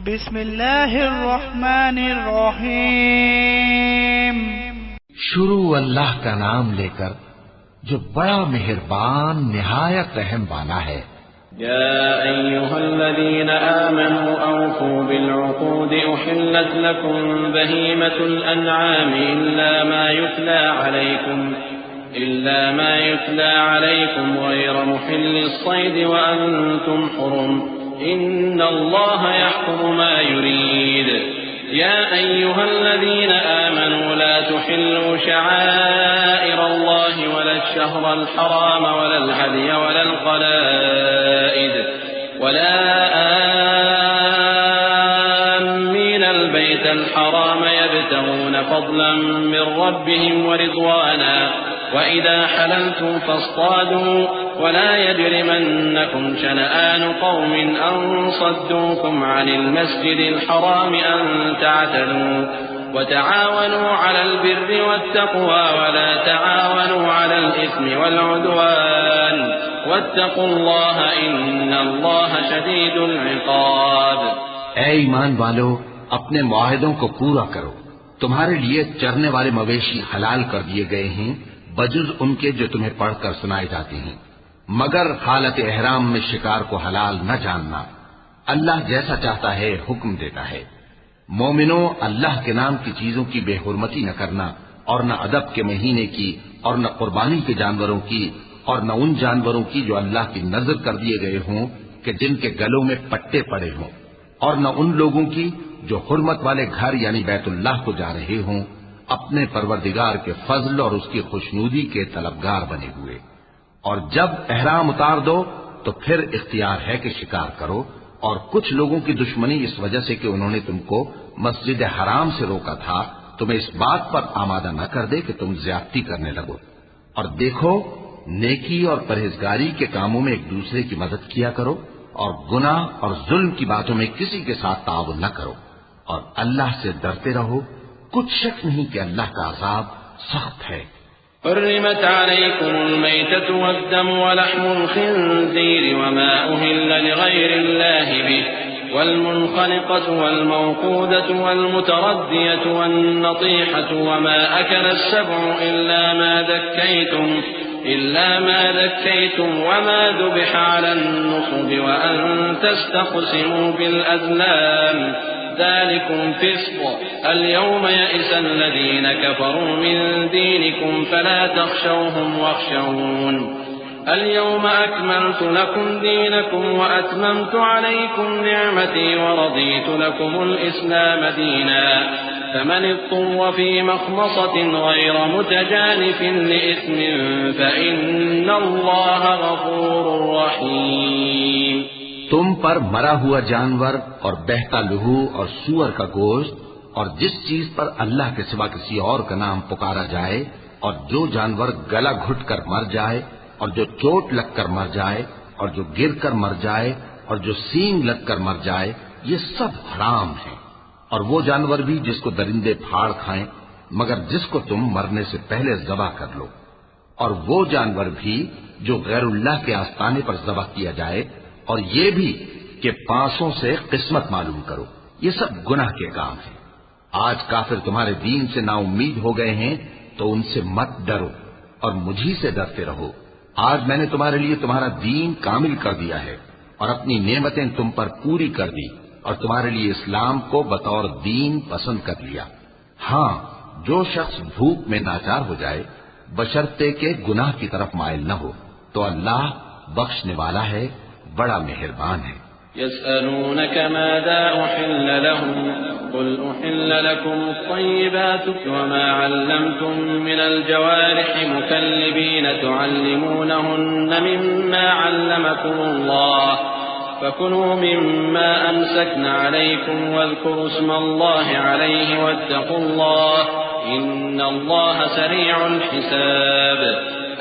بسم اللہ الرحمن الرحیم۔ شروع اللہ کا نام لے کر جو بڑا مہربان نہایت رحم والا ہے۔ يا أيها الذين آمنوا أوفوا بالعقود أحلت لكم بهيمة الأنعام إلا ما يتلى عليكم غير محل الصيد وأنتم حرم إن الله يحكم ما يريد يا أيها الذين آمنوا لا تحلوا شعائر الله ولا الشهر الحرام ولا الهدي ولا القلائد ولا آمين البيت الحرام يبتغون فضلا من ربهم ورضوانا وإذا حللتم فاصطادوا ولا يجرمنكم شنآن قوم أن صدوكم عن المسجد الحرام أن تعتدوا وتعاونوا على البر والتقوى ولا تعاونوا على الإثم والعدوان واتقوا الله إن الله شديد العقاب۔ اے ایمان والو، اپنے معاہدوں کو پورا کرو۔ تمہارے لیے چرنے والے مویشی حلال کر دیے گئے ہیں بجز ان کے جو تمہیں پڑھ کر سنائے جاتے ہیں، مگر حالت احرام میں شکار کو حلال نہ جاننا۔ اللہ جیسا چاہتا ہے حکم دیتا ہے۔ مومنوں، اللہ کے نام کی چیزوں کی بے حرمتی نہ کرنا، اور نہ ادب کے مہینے کی، اور نہ قربانی کے جانوروں کی، اور نہ ان جانوروں کی جو اللہ کی نذر کر دیے گئے ہوں کہ جن کے گلوں میں پٹے پڑے ہوں، اور نہ ان لوگوں کی جو حرمت والے گھر یعنی بیت اللہ کو جا رہے ہوں، اپنے پروردگار کے فضل اور اس کی خوشنودی کے طلبگار بنے ہوئے۔ اور جب احرام اتار دو تو پھر اختیار ہے کہ شکار کرو، اور کچھ لوگوں کی دشمنی اس وجہ سے کہ انہوں نے تم کو مسجد حرام سے روکا تھا تمہیں اس بات پر آمادہ نہ کر دے کہ تم زیادتی کرنے لگو۔ اور دیکھو، نیکی اور پرہیزگاری کے کاموں میں ایک دوسرے کی مدد کیا کرو، اور گناہ اور ظلم کی باتوں میں کسی کے ساتھ تعاون نہ کرو، اور اللہ سے ڈرتے رہو۔ کچھ شک نہیں کہ اللہ کا عذاب سخت ہے۔ حرمت عليكم الميتة والدم ولحم الخنزير وما أهل لغير الله به والمنخنقة والموقودة والمتردية والنطيحة وما أكل السبع إلا ما ذكيتم وما ذبح على النصب وأن تستقسموا بالأزلام ذلكم فسق اليوم يئس الذين كفروا من دينكم فلا تخشوهم واخشون اليوم أكملت لكم دينكم وأتممت عليكم نعمتي ورضيت لكم الإسلام دينا فمن اضطر في مخمصة غير متجانف لإثم فإن الله غفور رحيم۔ تم پر مرا ہوا جانور اور بہتا لہو اور سور کا گوشت اور جس چیز پر اللہ کے سوا کسی اور کا نام پکارا جائے، اور جو جانور گلا گھٹ کر مر جائے، اور جو چوٹ لگ کر مر جائے، اور جو گر کر مر جائے، اور جو سینگ لگ کر مر جائے، یہ سب حرام ہیں۔ اور وہ جانور بھی جس کو درندے پھاڑ کھائیں مگر جس کو تم مرنے سے پہلے ذبح کر لو، اور وہ جانور بھی جو غیر اللہ کے آستانے پر ذبح کیا جائے، اور یہ بھی کہ پانسوں سے قسمت معلوم کرو۔ یہ سب گناہ کے کام ہیں۔ آج کافر تمہارے دین سے نا امید ہو گئے ہیں تو ان سے مت ڈرو اور مجھی سے ڈرتے رہو۔ آج میں نے تمہارے لیے تمہارا دین کامل کر دیا ہے اور اپنی نعمتیں تم پر پوری کر دی، اور تمہارے لیے اسلام کو بطور دین پسند کر لیا۔ ہاں، جو شخص بھوک میں ناچار ہو جائے بشرطے کہ گناہ کی طرف مائل نہ ہو تو اللہ بخشنے والا ہے، بڑا مہربان ہے۔ يسألونك ماذا أحل لهم قل أحل لكم الطيبات وما علمتم من الجوارح مكلبين تعلمونهن مما علمكم الله فكلوا مما أمسكن عليكم واذكروا اسم الله عليه واتقوا الله إن الله سريع الحساب۔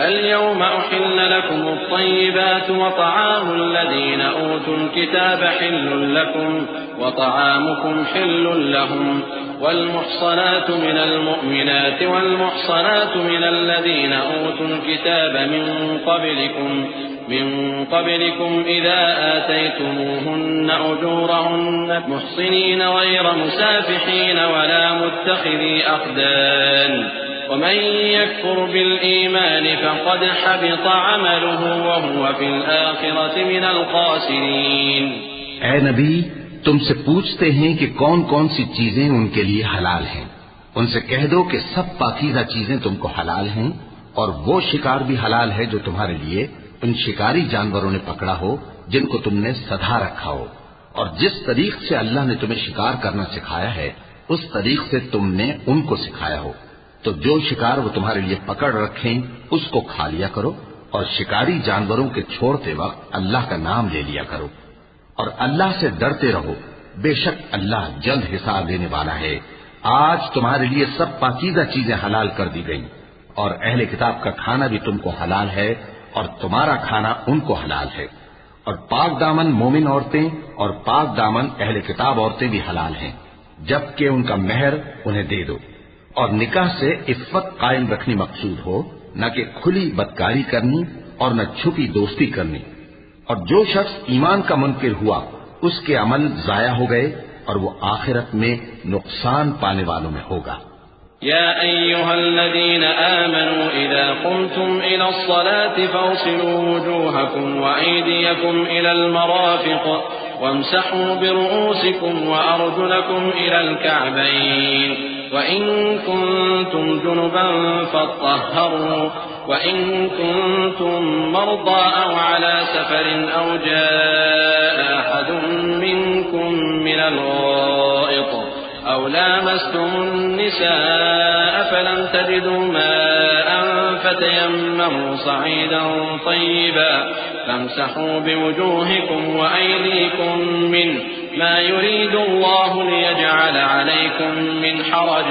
اليوم أحل لكم الطيبات وطعام الذين أوتوا الكتاب حل لكم وطعامكم حل لهم والمحصنات من المؤمنات والمحصنات من الذين أوتوا الكتاب من قبلكم من قبلكم إذا آتيتموهن أجورهن محصنين غير مسافحين ولا متخذي أخدان ومن يكفر بالإيمان فقد حبط عمله وهو في الآخرة من الخاسرين. اے نبی، تم سے پوچھتے ہیں کہ کون کون سی چیزیں ان کے لیے حلال ہیں. ان سے کہہ دو کہ سب پاکیزہ چیزیں تم کو حلال ہیں، اور وہ شکار بھی حلال ہے جو تمہارے لیے ان شکاری جانوروں نے پکڑا ہو جن کو تم نے سدھا رکھا ہو، اور جس طریق سے اللہ نے تمہیں شکار کرنا سکھایا ہے اس طریق سے تم نے ان کو سکھایا ہو. تو جو شکار وہ تمہارے لیے پکڑ رکھیں اس کو کھا لیا کرو، اور شکاری جانوروں کے چھوڑتے وقت اللہ کا نام لے لیا کرو، اور اللہ سے ڈرتے رہو، بے شک اللہ جلد حساب لینے والا ہے. آج تمہارے لیے سب پاکیزہ چیزیں حلال کر دی گئیں، اور اہل کتاب کا کھانا بھی تم کو حلال ہے اور تمہارا کھانا ان کو حلال ہے. اور پاک دامن مومن عورتیں اور پاک دامن اہل کتاب عورتیں بھی حلال ہیں، جبکہ ان کا مہر انہیں دے دو. اور نکاح سے عفت قائم رکھنی مقصود ہو، نہ کہ کھلی بدکاری کرنی اور نہ چھپی دوستی کرنی. اور جو شخص ایمان کا منکر ہوا اس کے عمل ضائع ہو گئے اور وہ آخرت میں نقصان پانے والوں میں ہوگا. يا أيها الذين آمنوا إذا قمتم إلى الصلاة فاغسلوا وجوهكم وأيديكم إلى المرافق وامسحوا برؤوسكم وأرجلكم إلى الكعبين وإن كنتم جنبا فاطهروا وإن كنتم مرضى أو على سفر أو جاء أحد منكم من الغائط أو لامستم النساء فلم تجدوا ماء فتيمموا صعيدا طيبا فامسحوا بوجوهكم وأيديكم منه ما يريد الله ليجعل عليكم من حرج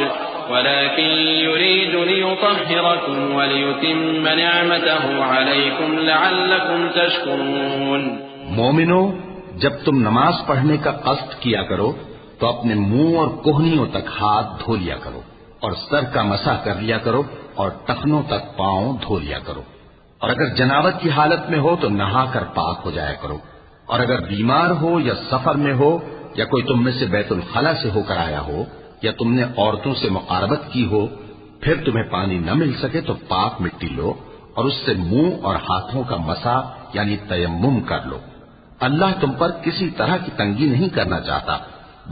ولكن يريد ليطهركم وليتم نعمته عليكم لعلكم تشكرون. مومنو، جب تم نماز پڑھنے کا قصد کیا کرو تو اپنے منہ اور کوہنیوں تک ہاتھ دھو لیا کرو، اور سر کا مسح کر لیا کرو، اور ٹخنوں تک پاؤں دھو لیا کرو. اور اگر جنابت کی حالت میں ہو تو نہا کر پاک ہو جایا کرو. اور اگر بیمار ہو یا سفر میں ہو یا کوئی تم میں سے بیت الخلا سے ہو کر آیا ہو یا تم نے عورتوں سے مقاربت کی ہو، پھر تمہیں پانی نہ مل سکے تو پاک مٹی لو اور اس سے منہ اور ہاتھوں کا مسح یعنی تیمم کر لو. اللہ تم پر کسی طرح کی تنگی نہیں کرنا چاہتا،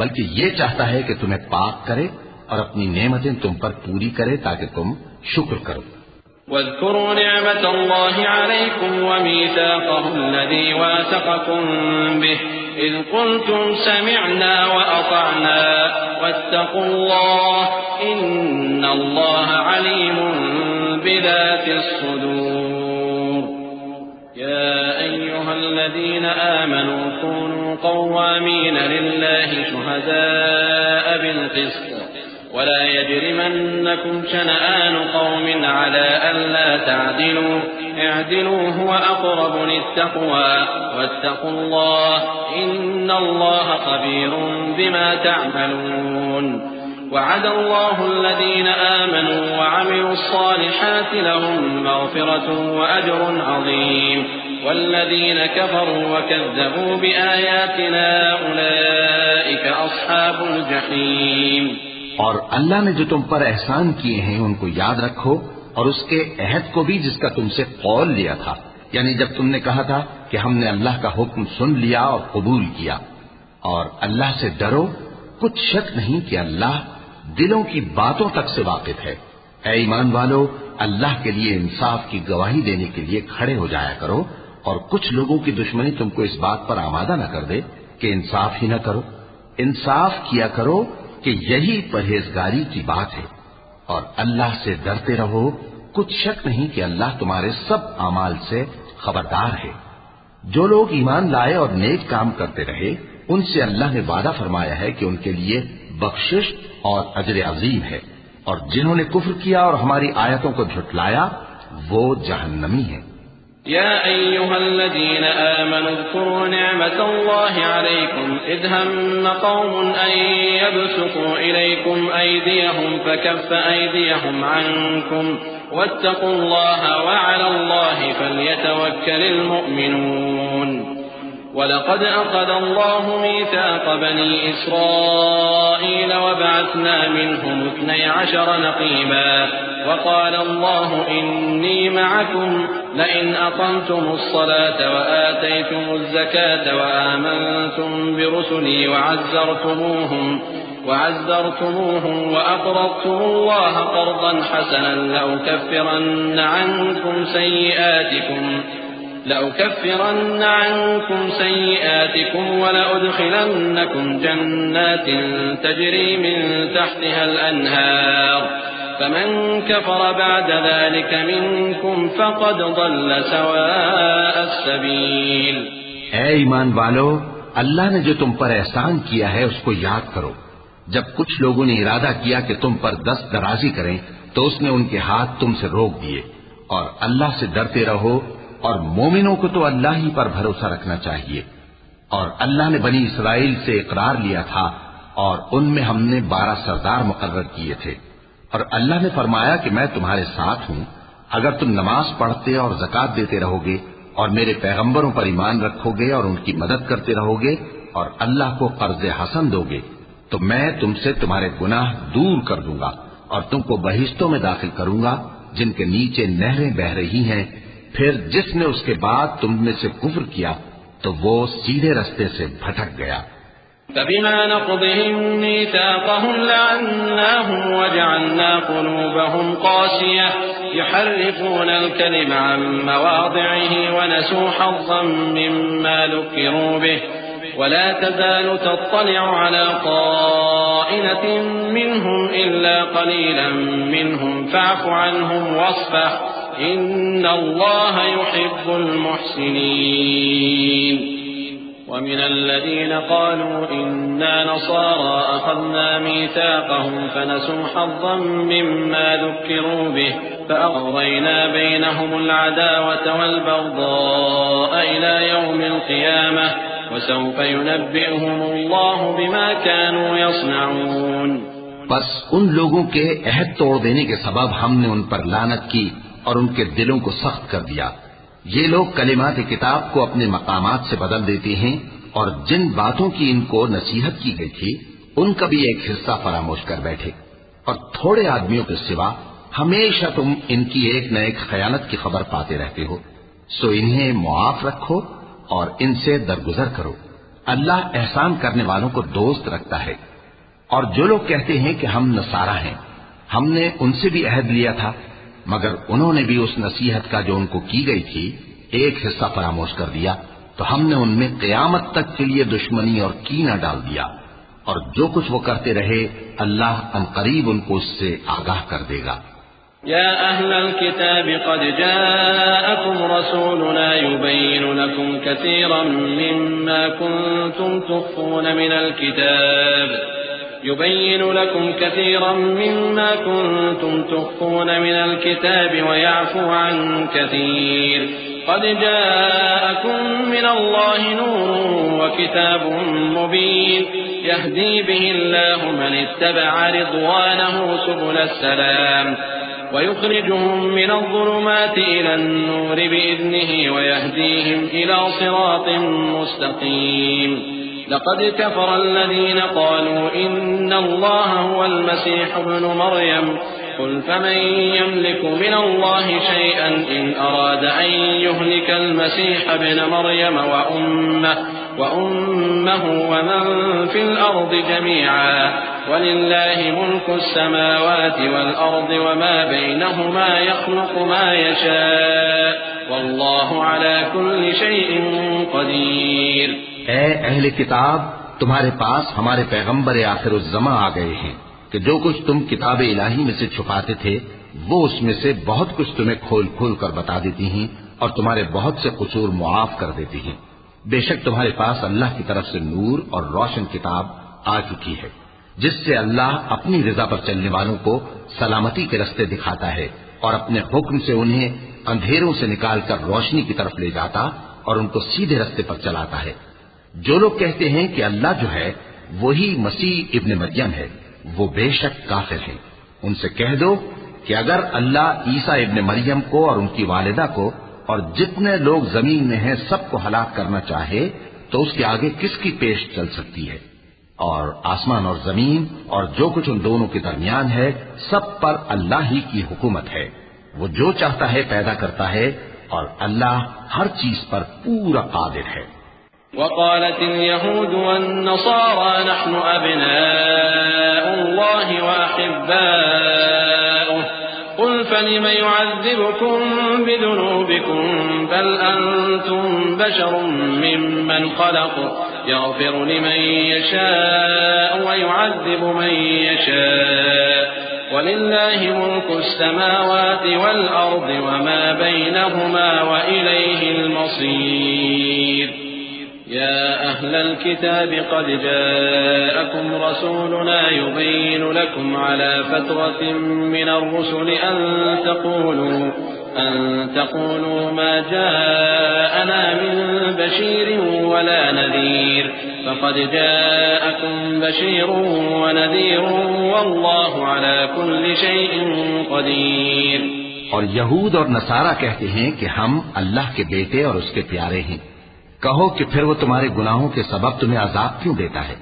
بلکہ یہ چاہتا ہے کہ تمہیں پاک کرے اور اپنی نعمتیں تم پر پوری کرے تاکہ تم شکر کرو. واذكروا نعمة الله عليكم وميثاقه الذي واثقكم به إذ قلتم سمعنا وأطعنا واتقوا الله إن الله عليم بذات الصدور. يا أيها الذين آمنوا كونوا قوامين لله شهداء بالقسط ولا يجرمنكم شنآن قوم على ألا تعدلوا اعدلوا هو أقرب للتقوى واتقوا الله إن الله خبير بما تعملون. وعد الله الذين آمنوا وعملوا الصالحات لهم مغفرة وأجر عظيم والذين كفروا وكذبوا بآياتنا أولئك أصحاب الجحيم. اور اللہ نے جو تم پر احسان کیے ہیں ان کو یاد رکھو، اور اس کے عہد کو بھی جس کا تم سے قول لیا تھا، یعنی جب تم نے کہا تھا کہ ہم نے اللہ کا حکم سن لیا اور قبول کیا. اور اللہ سے ڈرو، کچھ شک نہیں کہ اللہ دلوں کی باتوں تک سے واقف ہے. اے ایمان والو، اللہ کے لیے انصاف کی گواہی دینے کے لیے کھڑے ہو جایا کرو، اور کچھ لوگوں کی دشمنی تم کو اس بات پر آمادہ نہ کر دے کہ انصاف ہی نہ کرو. انصاف کیا کرو کہ یہی پرہیزگاری کی بات ہے، اور اللہ سے ڈرتے رہو، کچھ شک نہیں کہ اللہ تمہارے سب اعمال سے خبردار ہے. جو لوگ ایمان لائے اور نیک کام کرتے رہے ان سے اللہ نے وعدہ فرمایا ہے کہ ان کے لیے بخشش اور اجر عظیم ہے، اور جنہوں نے کفر کیا اور ہماری آیتوں کو جھٹلایا وہ جہنمی ہیں. يا أيها الذين آمنوا اذكروا نعمة الله عليكم إذ هم قوم أن يبسطوا إليكم أيديهم فكف أيديهم عنكم واتقوا الله وعلى الله فليتوكل المؤمنون ولقد أخذ الله ميثاق بني إسرائيل وبعثنا منهم 12 نقيبا وقال الله إني معكم لئن أقمتم الصلاة وآتيتم الزكاة وآمنتم برسلي وعزرتموهم وأقرضتم الله قرضا حسنا لأكفرن عنكم سيئاتكم ولأدخلنكم جنات تجري من تحتها الأنهار فمن كفر بعد ذلك منكم فقد ضل سواء السبيل. اے ایمان والو، اللہ نے جو تم پر احسان کیا ہے اس کو یاد کرو. جب کچھ لوگوں نے ارادہ کیا کہ تم پر دست درازی کریں تو اس نے ان کے ہاتھ تم سے روک دیے. اور اللہ سے ڈرتے رہو، اور مومنوں کو تو اللہ ہی پر بھروسہ رکھنا چاہیے. اور اللہ نے بنی اسرائیل سے اقرار لیا تھا اور ان میں ہم نے 12 سردار مقرر کیے تھے. اور اللہ نے فرمایا کہ میں تمہارے ساتھ ہوں اگر تم نماز پڑھتے اور زکات دیتے رہو گے اور میرے پیغمبروں پر ایمان رکھو گے اور ان کی مدد کرتے رہو گے اور اللہ کو قرض حسن دو گے تو میں تم سے تمہارے گناہ دور کر دوں گا اور تم کو بہشتوں میں داخل کروں گا جن کے نیچے نہریں بہ رہی ہیں. پھر جس نے اس کے بعد تم میں سے کفر کیا تو وہ سیدھے رستے سے بھٹک گیا. فبما نقضهم ميثاقهم لعناهم وجعلنا قلوبهم قاسية يحرفون الكلم عن مواضعه ونسوا حظا مما ذكروا به ولا تزال تطلع على طائنة منهم إلا قليلا منهم فاعف عنهم واصفح إن الله يحب المحسنين. ومن الذين قالوا إنا نصارى أخذنا ميثاقهم فنسوا حظا مما ذكروا به فأغرينا بينهم العداوة والبغضاء إلى يوم القيامة وسوف ينبئهم الله بما كانوا يصنعون. بس ان لوگوں کے عہد توڑ دینے کے سبب ہم نے ان پر لعنت کی اور ان کے دلوں کو سخت کر دیا. یہ لوگ کلمات کتاب کو اپنے مقامات سے بدل دیتے ہیں اور جن باتوں کی ان کو نصیحت کی گئی تھی ان کا بھی ایک حصہ فراموش کر بیٹھے. اور تھوڑے آدمیوں کے سوا ہمیشہ تم ان کی ایک نہ ایک خیانت کی خبر پاتے رہتے ہو. سو انہیں معاف رکھو اور ان سے درگزر کرو. اللہ احسان کرنے والوں کو دوست رکھتا ہے. اور جو لوگ کہتے ہیں کہ ہم نصارہ ہیں، ہم نے ان سے بھی عہد لیا تھا مگر انہوں نے بھی اس نصیحت کا جو ان کو کی گئی تھی ایک حصہ فراموش کر دیا تو ہم نے ان میں قیامت تک کے لیے دشمنی اور کینہ ڈال دیا. اور جو کچھ وہ کرتے رہے اللہ عنقریب ان کو اس سے آگاہ کر دے گا. يا أهل الكتاب قد جاءكم رسولنا يبين لكم كثيرا مما كنتم تخفون من الكتاب ويعفو عن كثير قد جاءكم من الله نور وكتاب مبين يهدي به الله من اتبع رضوانه سبل السلام ويخرجهم من الظلمات إلى النور بإذنه ويهديهم إلى صراط مستقيم. لقد كفر الذين قالوا إن الله هو المسيح ابن مريم قل فمن يملك من الله شيئا إن أراد أن يهلك المسيح ابن مريم وأمه ومن في الأرض جميعا ولله ملك السماوات والأرض وما بينهما يخلق ما يشاء والله على كل شيء قدير. اے اہل کتاب، تمہارے پاس ہمارے پیغمبر آخر الزماں آ گئے ہیں کہ جو کچھ تم کتاب الہی میں سے چھپاتے تھے وہ اس میں سے بہت کچھ تمہیں کھول کھول کر بتا دیتی ہیں اور تمہارے بہت سے قصور معاف کر دیتی ہیں. بے شک تمہارے پاس اللہ کی طرف سے نور اور روشن کتاب آ چکی ہے جس سے اللہ اپنی رضا پر چلنے والوں کو سلامتی کے رستے دکھاتا ہے اور اپنے حکم سے انہیں اندھیروں سے نکال کر روشنی کی طرف لے جاتا اور ان کو سیدھے رستے پر چلاتا ہے. جو لوگ کہتے ہیں کہ اللہ جو ہے وہی مسیح ابن مریم ہے وہ بے شک کافر ہیں. ان سے کہہ دو کہ اگر اللہ عیسیٰ ابن مریم کو اور ان کی والدہ کو اور جتنے لوگ زمین میں ہیں سب کو ہلاک کرنا چاہے تو اس کے آگے کس کی پیش چل سکتی ہے؟ اور آسمان اور زمین اور جو کچھ ان دونوں کے درمیان ہے سب پر اللہ ہی کی حکومت ہے. وہ جو چاہتا ہے پیدا کرتا ہے اور اللہ ہر چیز پر پورا قادر ہے. وقالت اليهود والنصارى نحن أبناء الله وأحباؤه قل فلم يعذبكم بذنوبكم بل أنتم بشر ممن خلق يغفر لمن يشاء ويعذب من يشاء ولله ملك السماوات والأرض وما بينهما وإليه المصير. يا أهل الكتاب قد جاءكم رسولنا يبين لكم على فترة من الرسل أن تقولوا ما جاءنا من بشير ولا نذير فقد جاءكم بشير ونذير والله على كل شيء قدير. اور یہود اور نصارہ کہتے ہیں کہ ہم اللہ کے بیٹے اور اس کے پیارے ہیں. کہو کہ پھر وہ تمہارے گناہوں کے سبب تمہیں عذاب کیوں دیتا ہے؟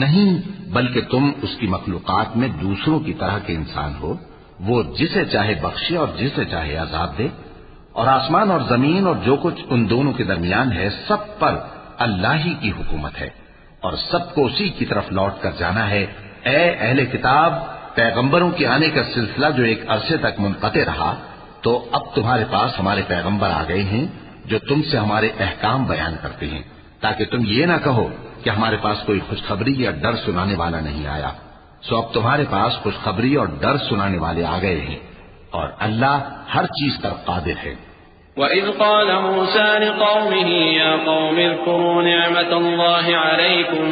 نہیں، بلکہ تم اس کی مخلوقات میں دوسروں کی طرح کے انسان ہو. وہ جسے چاہے بخشے اور جسے چاہے عذاب دے. اور آسمان اور زمین اور جو کچھ ان دونوں کے درمیان ہے سب پر اللہ ہی کی حکومت ہے اور سب کو اسی کی طرف لوٹ کر جانا ہے. اے اہل کتاب، پیغمبروں کے آنے کا سلسلہ جو ایک عرصے تک منقطع رہا تو اب تمہارے پاس ہمارے پیغمبر آ گئے ہیں جو تم سے ہمارے احکام بیان کرتے ہیں تاکہ تم یہ نہ کہو کہ ہمارے پاس کوئی خوشخبری یا ڈر سنانے والا نہیں آیا. سو اب تمہارے پاس خوشخبری اور ڈر سنانے والے آ گئے ہیں اور اللہ ہر چیز پر قادر ہے. وَإِذْ قَالَ مُوسَى لِقَوْمِهِ يَا قَوْمِ اذْكُرُوا نِعْمَةَ اللَّهِ عَلَيْكُمْ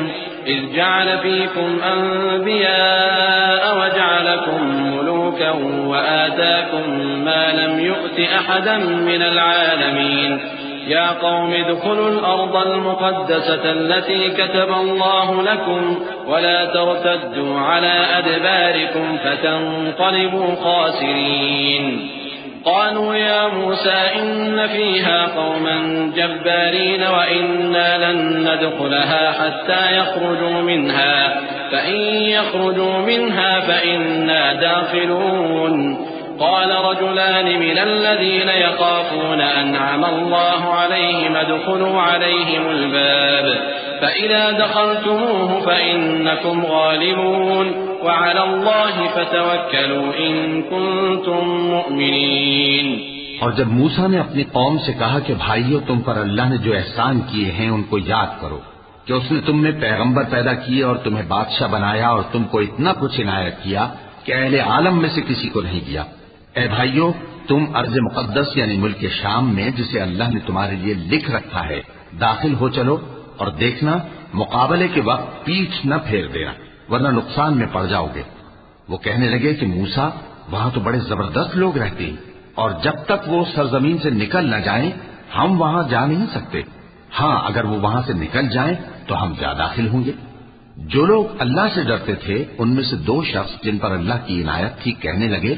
إِذْ جَعَلَ فِيكُمْ أَنْبِيَاءَ وَجَعَلَكُمْ مُلُوكًا وَآتَاكُمْ مَا لَمْ يُؤْتِ أَحَدًا مِنَ الْعَالَمِينَ. يَا قَوْمِ ادْخُلُوا الْأَرْضَ الْمُقَدَّسَةَ الَّتِي كَتَبَ اللَّهُ لَكُمْ وَلَا تَرْتَدُّوا عَلَى أَدْبَارِكُمْ فَتَنقَلِبُوا خَاسِرِينَ. قالوا يا موسى إن فيها قوما جبارين وإنا لن ندخلها حتى يخرجوا منها فإن يخرجوا منها فإنا داخلون. قال رجلان من الذين يخافون أنعم الله عليهم ادخلوا عليهم الباب فإذا دخلتموه فإنكم غالبون وعلى الله فتوكلوا إن كنتم مؤمنين. اور جب موسیٰ نے اپنی قوم سے کہا کہ بھائیو، تم پر اللہ نے جو احسان کیے ہیں ان کو یاد کرو کہ اس نے تم میں پیغمبر پیدا کیے اور تمہیں بادشاہ بنایا اور تم کو اتنا کچھ عنایت کیا کہ اہل عالم میں سے کسی کو نہیں دیا. اے بھائیو، تم ارض مقدس یعنی ملک شام میں جسے اللہ نے تمہارے لیے لکھ رکھا ہے داخل ہو چلو اور دیکھنا مقابلے کے وقت پیٹھ نہ پھیر دینا ورنہ نقصان میں پڑ جاؤ گے. وہ کہنے لگے کہ موسیٰ، وہاں تو بڑے زبردست لوگ رہتے ہیں اور جب تک وہ سرزمین سے نکل نہ جائیں ہم وہاں جا نہیں سکتے. ہاں، اگر وہ وہاں سے نکل جائیں تو ہم جا داخل ہوں گے. جو لوگ اللہ سے ڈرتے تھے ان میں سے دو شخص جن پر اللہ کی عنایت تھی کہنے لگے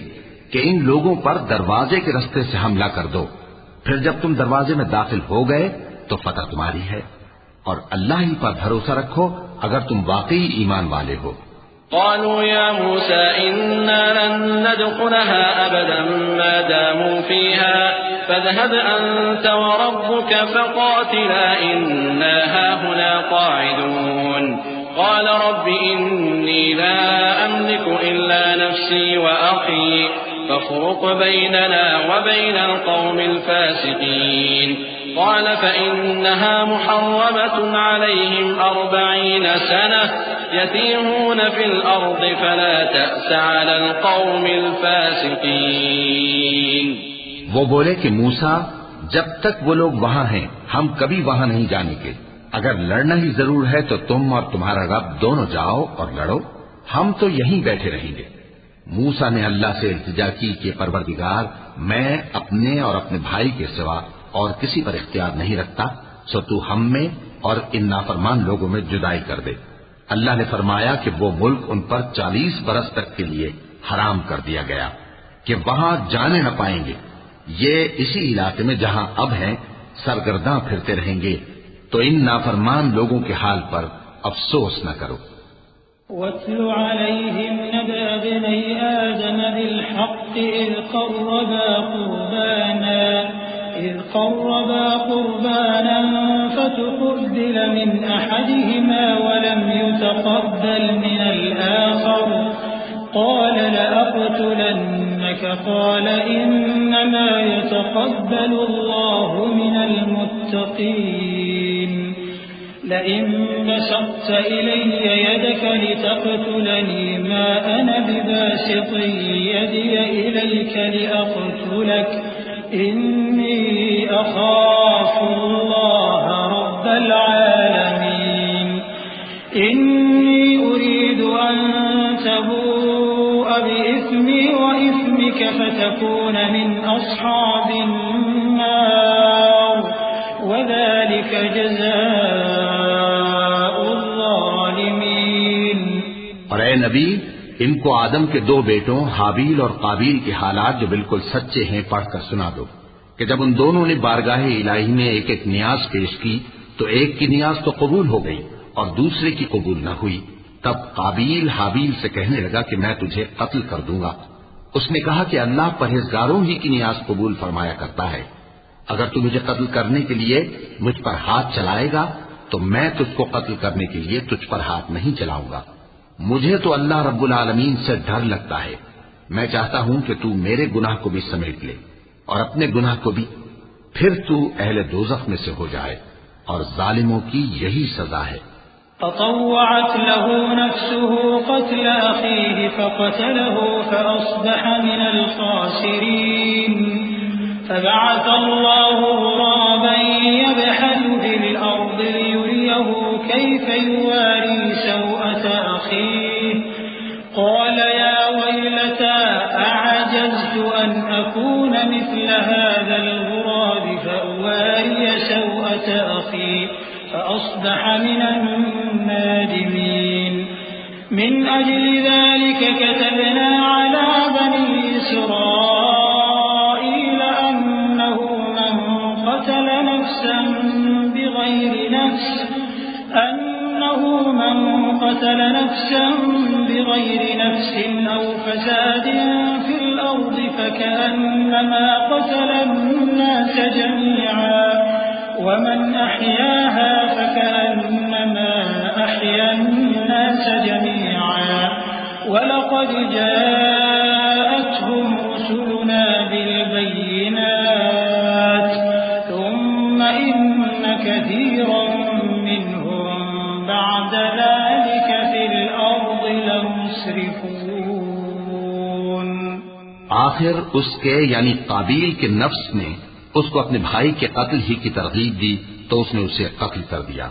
کہ ان لوگوں پر دروازے کے رستے سے حملہ کر دو، پھر جب تم دروازے میں داخل ہو گئے تو فتح تمہاری ہے اور اللہ ہی پر بھروسہ رکھو اگر تم واقعی ایمان والے ہو. قالوا يا موسى إنا لن ندخلها أبدا ما داموا فيها فاذهب أنت وربك فقاتلا إنا هاهنا قاعدون. قال رب إني لا أملك إلا نفسي وأخي فافرق بيننا وبين القوم الفاسقين. قال فإنها محرمة عليهم 40 سنة يتيهون في الأرض فلا تأس على القوم الفاسقين. وہ بولے کہ موسیٰ، جب تک وہ لوگ وہاں ہیں ہم کبھی وہاں نہیں جانے کے. اگر لڑنا ہی ضرور ہے تو تم اور تمہارا رب دونوں جاؤ اور لڑو، ہم تو یہیں بیٹھے رہیں گے. موسیٰ نے اللہ سے التجا کی کہ پروردگار، میں اپنے اور اپنے بھائی کے سوا اور کسی پر اختیار نہیں رکھتا، سو تو ہم میں اور ان نافرمان لوگوں میں جدائی کر دے. اللہ نے فرمایا کہ وہ ملک ان پر 40 برس تک کے لیے حرام کر دیا گیا. کہ وہاں جانے نہ پائیں گے، یہ اسی علاقے میں جہاں اب ہیں سرگرداں پھرتے رہیں گے، تو ان نافرمان لوگوں کے حال پر افسوس نہ کرو۔ وَاتْلُ عَلَيْهِمْ نَبَأَ ابْنَيْ آدَمَ بِالْحَقِّ إِذْ قَرَّبَا قُرْبَانًا فتقبل من أحدهما ولم يتقبل من الآخر قال لأقتلنك قال إنما يتقبل الله من المتقين لئن بسطت إلي يدك لتقتلني ما أنا بباسط يدي إليك لأقتلك إني أخاف الله رب العالمين إني أريد أن تبوء بإثمي وإثمك فتكون من أصحاب النار وذلك جزاء الظالمين۔ اور اے نبی، ان کو آدم کے دو بیٹوں حابیل اور قابیل کے حالات جو بالکل سچے ہیں پڑھ کر سنا دو کہ جب ان دونوں نے بارگاہ الہی میں ایک ایک نیاز پیش کی تو ایک کی نیاز تو قبول ہو گئی اور دوسرے کی قبول نہ ہوئی۔ تب قابیل حابیل سے کہنے لگا کہ میں تجھے قتل کر دوں گا۔ اس نے کہا کہ اللہ پرہیزگاروں ہی کی نیاز قبول فرمایا کرتا ہے، اگر تو مجھے قتل کرنے کے لیے مجھ پر ہاتھ چلائے گا تو میں تجھ کو قتل کرنے کے لیے تجھ پر ہاتھ نہیں چلاؤں گا۔ مجھے تو اللہ رب العالمین سے ڈر لگتا ہے، میں چاہتا ہوں کہ تو میرے گناہ کو بھی سمیٹ لے اور اپنے گناہ کو بھی، پھر تو اہل دوزخ میں سے ہو جائے، اور ظالموں کی یہی سزا ہے۔ فطوعت له نفسه قتل أخيه فقتله فأصبح من الخاسرين فبعث الله غرابا يبحث في الأرض ليريه كيف يواري سوءة أخيه قال يا ويلتى أعجزت أن أكون مثل هذا الغراب فأواري سوءة أخي فأصبح من النادمين من أجل ذلك كتبنا على بني إسرائيل أنه من قتل نفسا بغير نفس أو فساد في الأرض فكأنما قتل الناس جميعا ومن أحياها فكأنما أحيا الناس جميعا ولقد جاءتهم رسلنا بالبينات ثم إن كثيرا منهم بعد ذلك في الأرض لمسرفون۔ آخر اس کے یعنی قابیل کے نفس نے اس کو اپنے بھائی کے قتل ہی کی ترغیب دی تو اس نے اسے قتل کر دیا،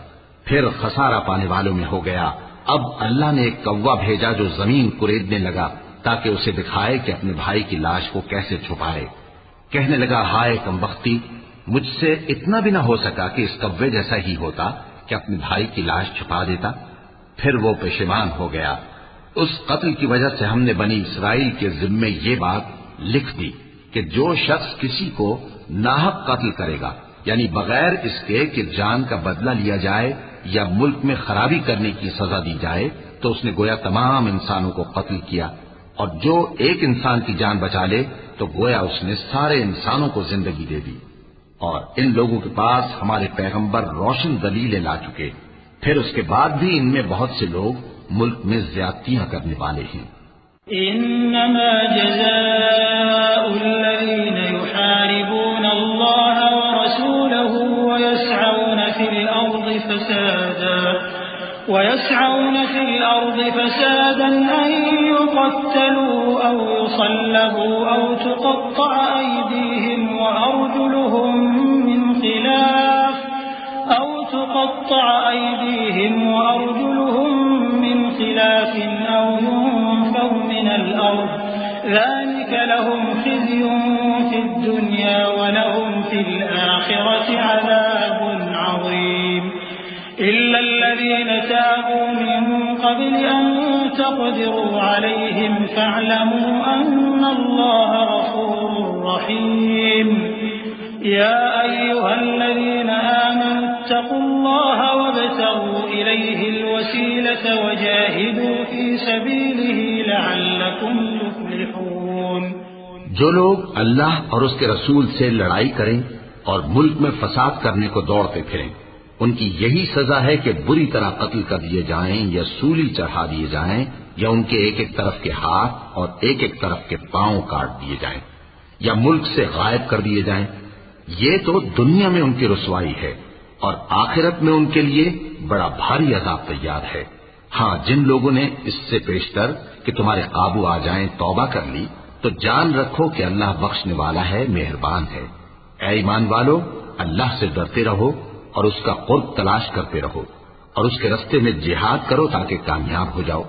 پھر خسارہ پانے والوں میں ہو گیا۔ اب اللہ نے ایک کوا بھیجا جو زمین کریدنے لگا تاکہ اسے دکھائے کہ اپنے بھائی کی لاش کو کیسے چھپائے۔ کہنے لگا ہائے کمبختی، مجھ سے اتنا بھی نہ ہو سکا کہ اس کوے جیسا ہی ہوتا کہ اپنے بھائی کی لاش چھپا دیتا۔ پھر وہ پشیمان ہو گیا۔ اس قتل کی وجہ سے ہم نے بنی اسرائیل کے ذمے یہ بات لکھ دی کہ جو شخص کسی کو ناحق قتل کرے گا، یعنی بغیر اس کے کہ جان کا بدلہ لیا جائے یا ملک میں خرابی کرنے کی سزا دی جائے، تو اس نے گویا تمام انسانوں کو قتل کیا، اور جو ایک انسان کی جان بچا لے تو گویا اس نے سارے انسانوں کو زندگی دے دی۔ اور ان لوگوں کے پاس ہمارے پیغمبر روشن دلیلیں لا چکے، پھر اس کے بعد بھی ان میں بہت سے لوگ ملک میں زیادتیاں کرنے والے ہیں۔ انما جزاء الذين يحاربون الله ورسوله ويسعون في الأرض فسادا أن يقتلوا أو يصلبوا أو تقطع أيديهم وأرجلهم من خلاف أو ينفوا من الأرض ذلك لهم خزي في الدنيا ولهم في الآخرة عذاب عظيم إلا الذين تابوا من قبل أن تقدروا عليهم فاعلموا أن الله غفور رحيم يا أيها الذين آمنوا اتقوا الله وابتغوا إليه الوسيلة وجاهدوا في سبيله لعلكم تفلحون۔ جو لوگ اللہ اور اس کے رسول سے لڑائی کریں اور ملک میں فساد کرنے کو دوڑتے پھریں، ان کی یہی سزا ہے کہ بری طرح قتل کر دیے جائیں یا سولی چڑھا دیے جائیں یا ان کے ایک ایک طرف کے ہاتھ اور ایک ایک طرف کے پاؤں کاٹ دیے جائیں یا ملک سے غائب کر دیے جائیں۔ یہ تو دنیا میں ان کی رسوائی ہے اور آخرت میں ان کے لیے بڑا بھاری عذاب تیار ہے۔ ہاں، جن لوگوں نے اس سے پیشتر کہ تمہارے قابو آ جائیں توبہ کر لی تو جان رکھو کہ اللہ بخشنے والا ہے، مہربان ہے۔ اے ایمان والو، اللہ سے ڈرتے رہو اور اس کا قرب تلاش کرتے رہو اور اس کے رستے میں جہاد کرو تاکہ کامیاب ہو جاؤ۔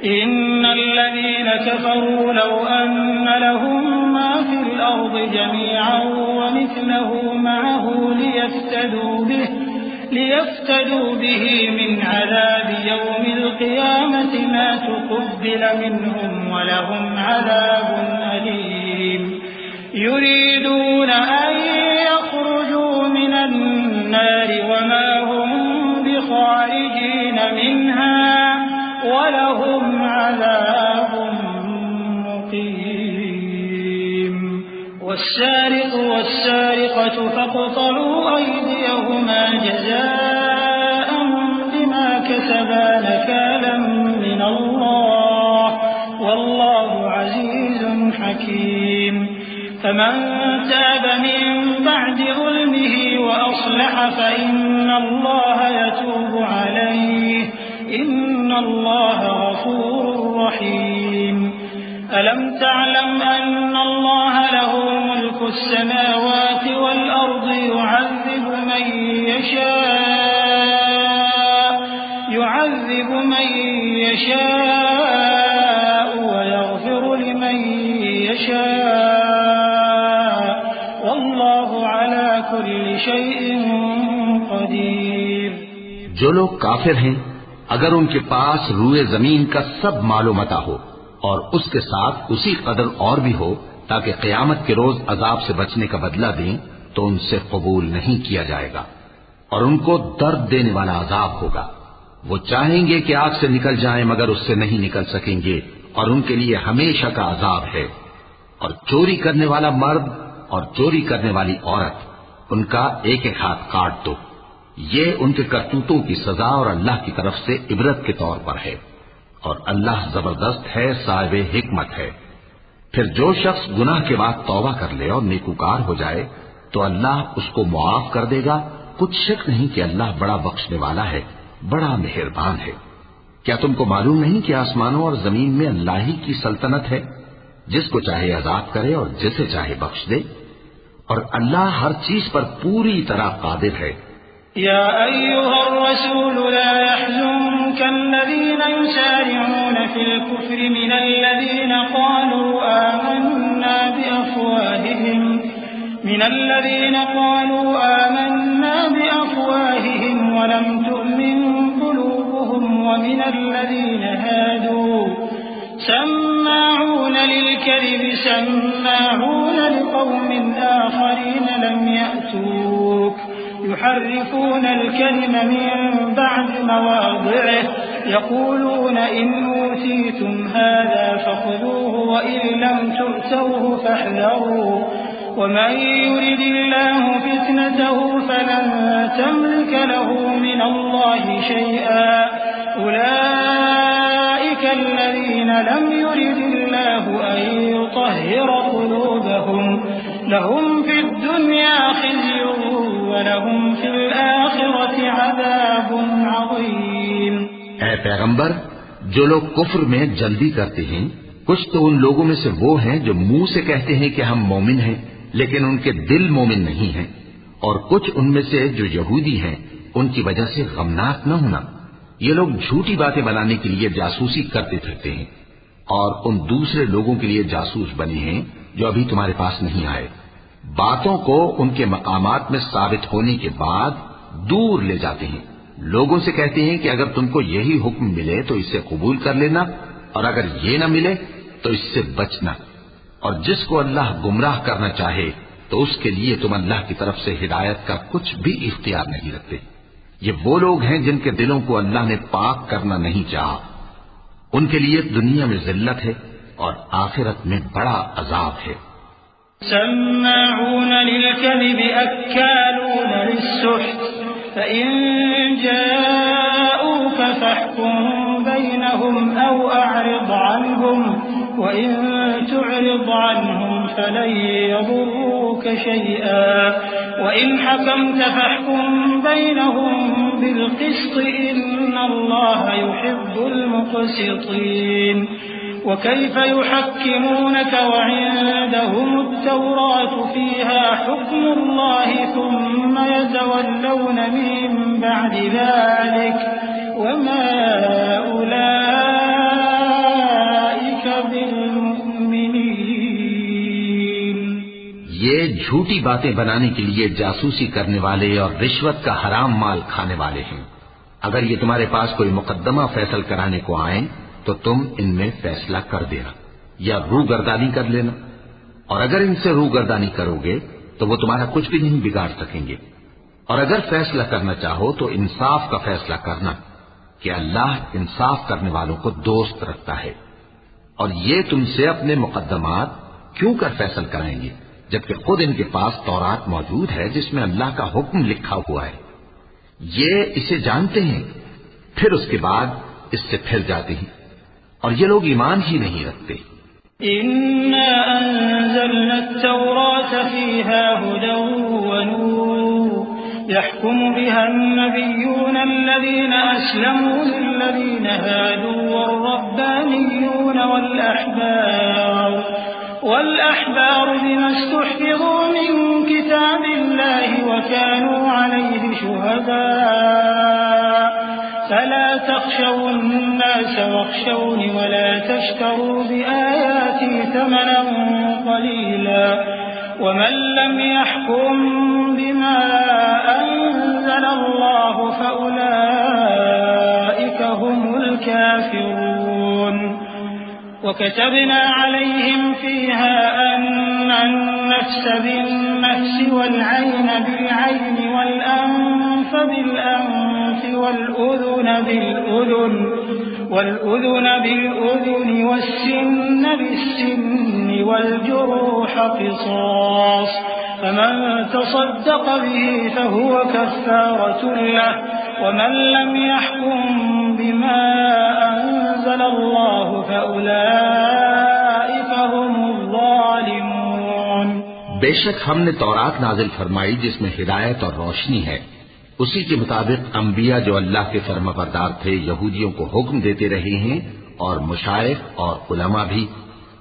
إن الذين كفروا لو أن لهم ما في الأرض جميعا ومثله معه ليفتدوا به من عذاب يوم القيامة ما تقبل منهم ولهم عذاب أليم يريدون أن يخرجوا من النار وما هم بخارجين منها ولهم عذاب مقيم۔ والسارق والسارقة فاقطعوا أيديهما جزاء بما كسبا نكالا من الله والله عزيز حكيم۔ فمن تاب من بعد ظلمه وأصلح فإن الله يتوب عليه إن الله غفور رحيم۔ ألم تعلم أن الله له ملك السماوات والأرض يعذب من يشاء ويغفر لمن يشاء والله على كل شيء قدير۔ جو لوگ کافر ہیں اگر ان کے پاس روئے زمین کا سب مال و متاع ہو اور اس کے ساتھ اسی قدر اور بھی ہو تاکہ قیامت کے روز عذاب سے بچنے کا بدلہ دیں تو ان سے قبول نہیں کیا جائے گا اور ان کو درد دینے والا عذاب ہوگا۔ وہ چاہیں گے کہ آگ سے نکل جائیں مگر اس سے نہیں نکل سکیں گے اور ان کے لیے ہمیشہ کا عذاب ہے۔ اور چوری کرنے والا مرد اور چوری کرنے والی عورت، ان کا ایک ایک ہاتھ کاٹ دو۔ یہ ان کے کرتوتوں کی سزا اور اللہ کی طرف سے عبرت کے طور پر ہے، اور اللہ زبردست ہے، صاحب حکمت ہے۔ پھر جو شخص گناہ کے بعد توبہ کر لے اور نیکوکار ہو جائے تو اللہ اس کو معاف کر دے گا۔ کچھ شک نہیں کہ اللہ بڑا بخشنے والا ہے، بڑا مہربان ہے۔ کیا تم کو معلوم نہیں کہ آسمانوں اور زمین میں اللہ ہی کی سلطنت ہے، جس کو چاہے عذاب کرے اور جسے چاہے بخش دے، اور اللہ ہر چیز پر پوری طرح قادر ہے۔ يا أيها الرسول لا يحزنك الذين يسارعون في الكفر من الذين قالوا آمنا بأفواههم ولم تؤمن قلوبهم ومن الذين هادوا سماعون للكذب سماعون لقوم آخرين لم يأتوك يحرفون الكلم من بعد مواضعه يقولون إن أوتيتم هذا فخذوه وإن لم تؤتوه فاحذروا ومن يرد الله فتنته فلن تملك له من الله شيئا أولئك الذين لم يرد الله أن يطهر قلوبهم لهم في الدنيا خزي ولهم في الآخرة عذاب عظيم۔ اے پیغمبر، جو لوگ کفر میں جلدی کرتے ہیں کچھ تو ان لوگوں میں سے وہ ہیں جو منہ سے کہتے ہیں کہ ہم مومن ہیں لیکن ان کے دل مومن نہیں ہیں، اور کچھ ان میں سے جو یہودی ہیں ان کی وجہ سے غمناک نہ ہونا۔ یہ لوگ جھوٹی باتیں بنانے کے لیے جاسوسی کرتے پھرتے ہیں اور ان دوسرے لوگوں کے لیے جاسوس بنے ہیں جو ابھی تمہارے پاس نہیں آئے۔ باتوں کو ان کے مقامات میں ثابت ہونے کے بعد دور لے جاتے ہیں لوگوں سے کہتے ہیں کہ اگر تم کو یہی حکم ملے تو اسے قبول کر لینا، اور اگر یہ نہ ملے تو اس سے بچنا، اور جس کو اللہ گمراہ کرنا چاہے تو اس کے لیے تم اللہ کی طرف سے ہدایت کا کچھ بھی اختیار نہیں رکھتے۔ یہ وہ لوگ ہیں جن کے دلوں کو اللہ نے پاک کرنا نہیں چاہا، ان کے لیے دنیا میں ذلت ہے اور آخرت میں بڑا عذاب ہے۔ سماعون للكذب أكالون للسحت فإن جاءوك فاحكم بينهم أو أعرض عنهم وإن تعرض عنهم فلن يضروك شيئا وإن حكمت فاحكم بينهم بالقسط إن الله يحب المقسطين وكيف يحكمونك وعندهم التوراة فيها حكم الله ثم يتولون من بعد ذلك وما أولئك بالمؤمنين۔ یہ جھوٹی باتیں بنانے کے لیے جاسوسی کرنے والے اور رشوت کا حرام مال کھانے والے ہیں۔ اگر یہ تمہارے پاس کوئی مقدمہ فیصل کرانے کو آئیں تو تم ان میں فیصلہ کر دینا یا روگردانی کر لینا، اور اگر ان سے روگردانی کرو گے تو وہ تمہارا کچھ بھی نہیں بگاڑ سکیں گے، اور اگر فیصلہ کرنا چاہو تو انصاف کا فیصلہ کرنا کہ اللہ انصاف کرنے والوں کو دوست رکھتا ہے۔ اور یہ تم سے اپنے مقدمات کیوں کر فیصل کرائیں گے جبکہ خود ان کے پاس تورات موجود ہے جس میں اللہ کا حکم لکھا ہوا ہے۔ یہ اسے جانتے ہیں، پھر اس کے بعد اس سے پھر جاتے ہیں، اور یہ لوگ ایمان ہی نہیں رکھتے۔ إنا أنزلنا التوراة فيها هدى ونور يحكم بها النبيون الذين أسلموا للذين هادوا والربانيون والأحبار بما استحفظوا من كتاب الله وكانوا عليه شهداء فلا تخشوا الناس واخشوني ولا تشتروا بآياتي ثمنا قليلا ومن لم يحكم بما أنزل الله فأولئك هم الكافرون وكتبنا عليهم فيها أن النفس بالنفس والعين بالعين والأنف بالأنف والأذن بالأذن والسن بالسن والجروح قصاص فمن تصدق به فهو كفارة له ومن لم يحكم بما أنزل الله فأولئك هم الظالمون۔ بے شک ہم نے تورات نازل فرمائی جس میں ہدایت اور روشنی ہے، اسی کے مطابق انبیاء جو اللہ کے فرما بردار تھے یہودیوں کو حکم دیتے رہے ہیں، اور مشائخ اور علماء بھی،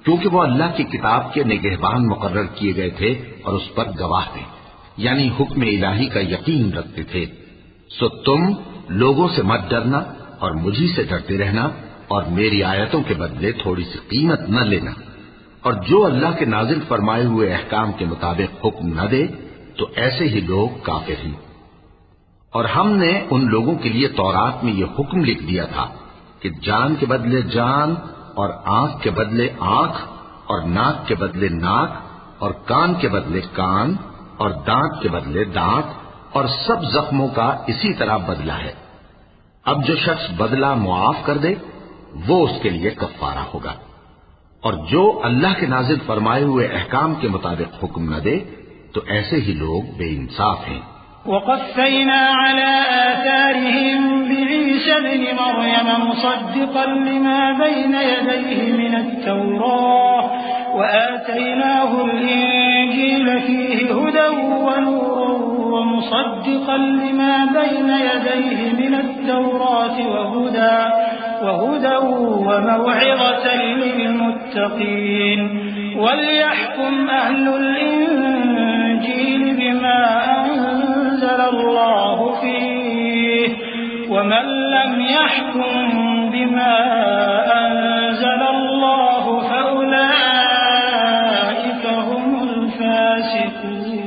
کیونکہ وہ اللہ کی کتاب کے نگہبان مقرر کیے گئے تھے اور اس پر گواہ تھے، یعنی حکم الہی کا یقین رکھتے تھے۔ سو تم لوگوں سے مت ڈرنا اور مجھی سے ڈرتے رہنا، اور میری آیتوں کے بدلے تھوڑی سی قیمت نہ لینا، اور جو اللہ کے نازل فرمائے ہوئے احکام کے مطابق حکم نہ دے تو ایسے ہی لوگ کافر ہیں۔ اور ہم نے ان لوگوں کے لیے تورات میں یہ حکم لکھ دیا تھا کہ جان کے بدلے جان، اور آنکھ کے بدلے آنکھ، اور ناک کے بدلے ناک، اور کان کے بدلے کان، اور دانت کے بدلے دانت، اور سب زخموں کا اسی طرح بدلہ ہے۔ اب جو شخص بدلہ معاف کر دے وہ اس کے لیے کفارہ ہوگا، اور جو اللہ کے نازل فرمائے ہوئے احکام کے مطابق حکم نہ دے تو ایسے ہی لوگ بے انصاف ہیں۔ وقفينا على آثارهم بعيسى ابن مريم مصدقا لما بين يديه من التوراة وآتيناه الإنجيل فيه هدى ونور ومصدقا لما بين يديه من التوراة وهدى وموعظة للمتقين وليحكم أهل الإنجيل بما أنزل الله فيه ومن لم يحكم بما أنزل الله فأولئك هم الفاسقون۔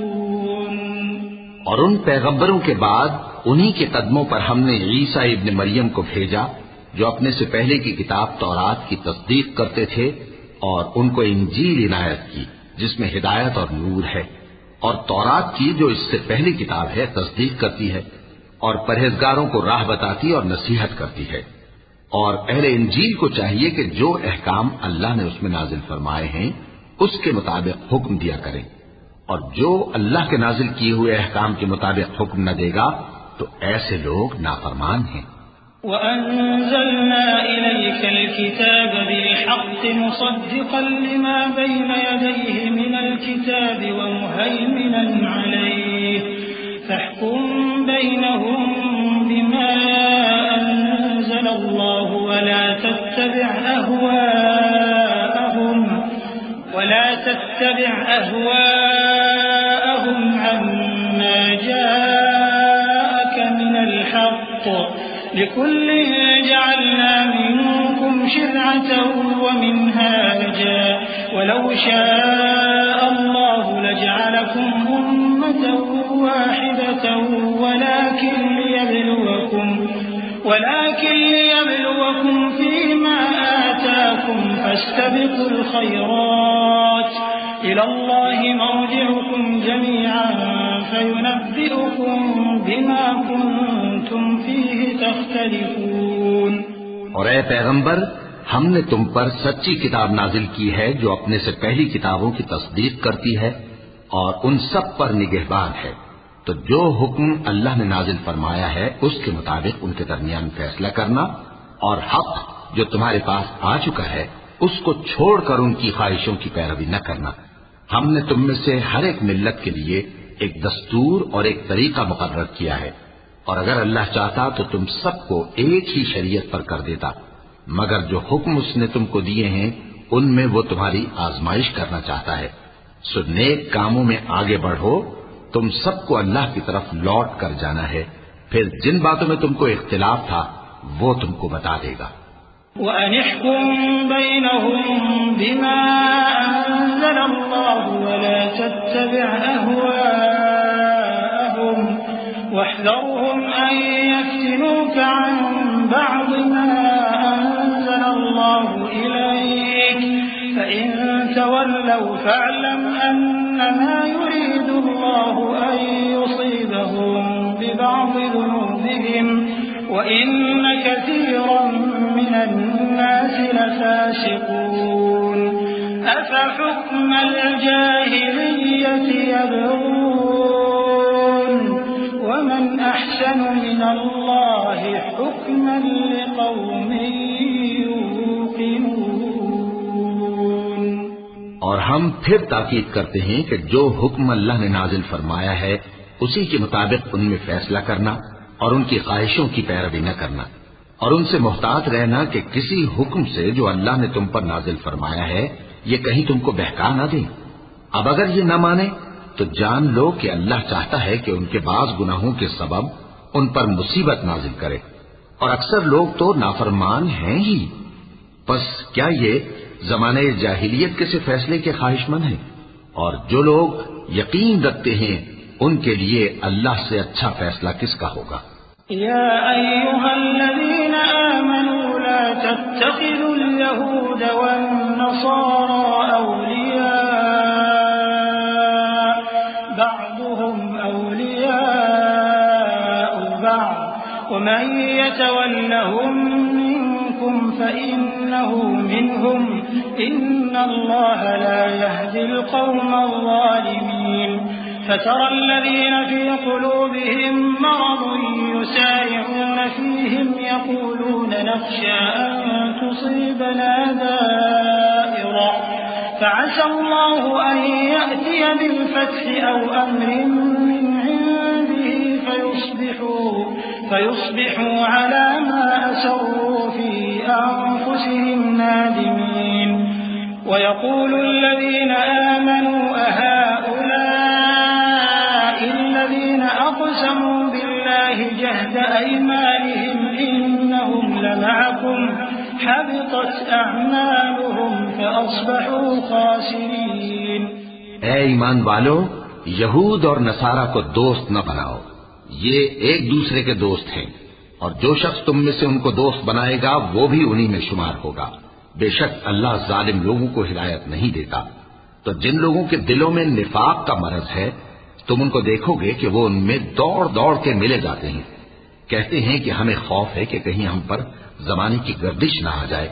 اور ان پیغمبروں کے بعد انہی کے قدموں پر ہم نے عیسیٰ ابن مریم کو بھیجا جو اپنے سے پہلے کی کتاب تورات کی تصدیق کرتے تھے، اور ان کو انجیل عنایت کی جس میں ہدایت اور نور ہے، اور تورات کی جو اس سے پہلی کتاب ہے تصدیق کرتی ہے اور پرہیزگاروں کو راہ بتاتی اور نصیحت کرتی ہے۔ اور اہل انجیل کو چاہیے کہ جو احکام اللہ نے اس میں نازل فرمائے ہیں اس کے مطابق حکم دیا کریں، اور جو اللہ کے نازل کیے ہوئے احکام کے مطابق حکم نہ دے گا تو ایسے لوگ نافرمان ہیں۔ وَأَنزَلْنَا إِلَيْكَ الْكِتَابَ بِالْحَقِّ مُصَدِّقًا لِمَا بَيْنَ يَدَيْهِ مِنَ الْكِتَابِ وَمُهَيْمِنًا عَلَيْهِ فَاحْكُم بَيْنَهُم بِمَا أَنزَلَ اللَّهُ وَلَا تَتَّبِعْ أَهْوَاءَهُمْ عَمَّا جَاءَكَ مِنَ الْحَقِّ لِكُلٍّ جَعَلْنَا مِنكُمْ شِرْعَةً وَمِنْهَاجًا وَلَوْ شَاءَ اللَّهُ لَجَعَلَكُمْ أُمَّةً وَاحِدَةً ولكن ليبلوكم فيما آتاكم فاستبقوا الخيرات إلى الله مرجعكم جميعا فينبئكم بما كنتم فيه تختلفون۔ اور اے پیغمبر، ہم نے تم پر سچی کتاب نازل کی ہے جو اپنے سے پہلی کتابوں کی تصدیق کرتی ہے اور ان سب پر نگہبان ہے، تو جو حکم اللہ نے نازل فرمایا ہے اس کے مطابق ان کے درمیان فیصلہ کرنا، اور حق جو تمہارے پاس آ چکا ہے اس کو چھوڑ کر ان کی خواہشوں کی پیروی نہ کرنا۔ ہم نے تم میں سے ہر ایک ملت کے لیے ایک دستور اور ایک طریقہ مقرر کیا ہے، اور اگر اللہ چاہتا تو تم سب کو ایک ہی شریعت پر کر دیتا، مگر جو حکم اس نے تم کو دیے ہیں ان میں وہ تمہاری آزمائش کرنا چاہتا ہے۔ سو نیک کاموں میں آگے بڑھو، تم سب کو اللہ کی طرف لوٹ کر جانا ہے، پھر جن باتوں میں تم کو اختلاف تھا وہ تم کو بتا دے گا۔ وَأَنِ احْكُم بَيْنَهُم بِمَا أَنزَلَ اللَّهُ وَلَا تَتَّبِعْ أَهْوَاءَهُمْ وَاحْذَرْهُمْ أَن يَفْتِنُوكَ عَن بَعْضِ مَا أَنزَلَ اللَّهُ إِلَيْكَ فَإِن تَوَلَّوْا فَاعْلَمْ أَنَّمَا يُرِيدُ اللَّهُ أَن يُصِيبَهُم بِبَعْضِ ذُنُوبِهِمْ وَإِنَّ كَثِيرًا مِّنَ النَّاسِ لَفَاسِقُونَ أَفَحُكْمَ الْجَاهِلِيَّةِ يَبْغُونَ وَمَنْ أَحْسَنُ مِنَ اللَّهِ حُكْمًا لِقَوْمٍ يُوقِنُونَ۔ اور ہم پھر تاکید کرتے ہیں کہ جو حکم اللہ نے نازل فرمایا ہے اسی کے مطابق ان میں فیصلہ کرنا اور ان کی خواہشوں کی پیروی نہ کرنا، اور ان سے محتاط رہنا کہ کسی حکم سے جو اللہ نے تم پر نازل فرمایا ہے یہ کہیں تم کو بہکا نہ دیں۔ اب اگر یہ نہ مانے تو جان لو کہ اللہ چاہتا ہے کہ ان کے بعض گناہوں کے سبب ان پر مصیبت نازل کرے، اور اکثر لوگ تو نافرمان ہیں ہی۔ پس کیا یہ زمانے جاہلیت کے سے فیصلے کے خواہش مند ہیں؟ اور جو لوگ یقین رکھتے ہیں ان کے لیے اللہ سے اچھا فیصلہ کس کا ہوگا؟ يا أيها الذين آمنوا لا تتخذوا اليهود والنصارى أولياء بعضهم أولياء بعض ومن يتولهم منكم فإنه منهم إن الله لا يهدي القوم الظالمين فترى الذين في قلوبهم مرض يسارعون فيهم يقولون نخشى أن تصيبنا دائرة فعسى الله أن يأتي بالفتح أو أمر من عنده فيصبحوا على ما أسروا في أنفسهم نادمين ويقول الذين آمنوا أهؤلاء الذين أقسموا بالله جهد أيمانهم إنهم لمعكم حبطت أعمالهم فأصبحوا خاسرين۔ اے ایمان والو، یہود اور نصارہ کو دوست نہ بناؤ، یہ ایک دوسرے کے دوست ہیں، اور جو شخص تم میں سے ان کو دوست بنائے گا وہ بھی انہی میں شمار ہوگا۔ بے شک اللہ ظالم لوگوں کو ہدایت نہیں دیتا۔ تو جن لوگوں کے دلوں میں نفاق کا مرض ہے تم ان کو دیکھو گے کہ وہ ان میں دوڑ دوڑ کے ملے جاتے ہیں، کہتے ہیں کہ ہمیں خوف ہے کہ کہیں ہم پر زمانے کی گردش نہ آ جائے،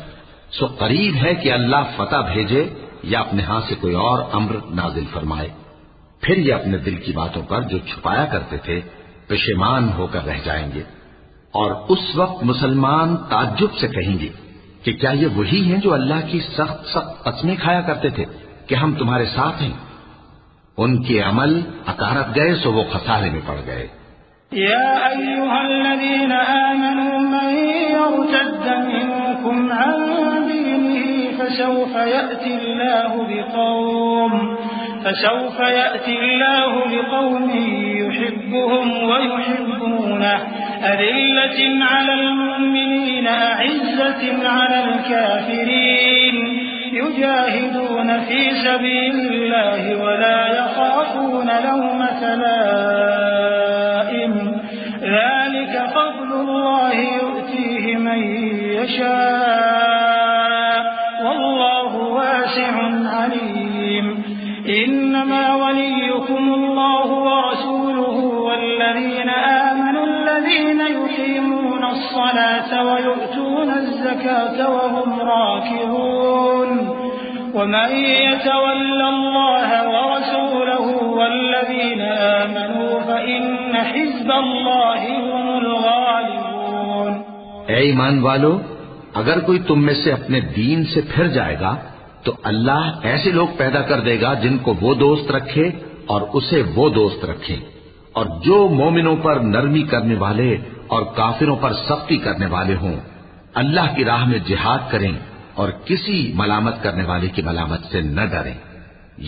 سو قریب ہے کہ اللہ فتح بھیجے یا اپنے ہاں سے کوئی اور امر نازل فرمائے۔ پھر یہ اپنے دل کی باتوں پر جو چھپایا کرتے تھے پشیمان ہو کر رہ جائیں گے، اور اس وقت مسلمان تعجب سے کہیں گے کہ کیا یہ وہی ہیں جو اللہ کی سخت سخت قسمیں کھایا کرتے تھے کہ ہم تمہارے ساتھ ہیں؟ ان کے عمل اکارت گئے سو وہ خسارے میں پڑ گئے۔ يا أيها الذين آمنوا من يرتد منكم عن دينه فسوف يأتي الله بقوم يحبهم ويحبونه أذلة على المؤمنين أعزة على الكافرين يجاهدون في سبيل الله ولا يخافون لومة لائم ذلك فضل الله يؤتيه من يشاء والله واسع عليم إنما وليكم الله ورسوله والذين آمنوا الذين يقيمون الصلاة ويؤتون الزكاة وهم راكعون ومن يتول الله ورسوله والذين آمنوا فإن حزب الله هم الغالبون۔ اے ایمان والو، اگر کوئی تم میں سے اپنے دین سے پھر جائے گا تو اللہ ایسے لوگ پیدا کر دے گا جن کو وہ دوست رکھے اور اسے وہ دوست رکھے، اور جو مومنوں پر نرمی کرنے والے اور کافروں پر سختی کرنے والے ہوں، اللہ کی راہ میں جہاد کریں اور کسی ملامت کرنے والے کی ملامت سے نہ ڈریں۔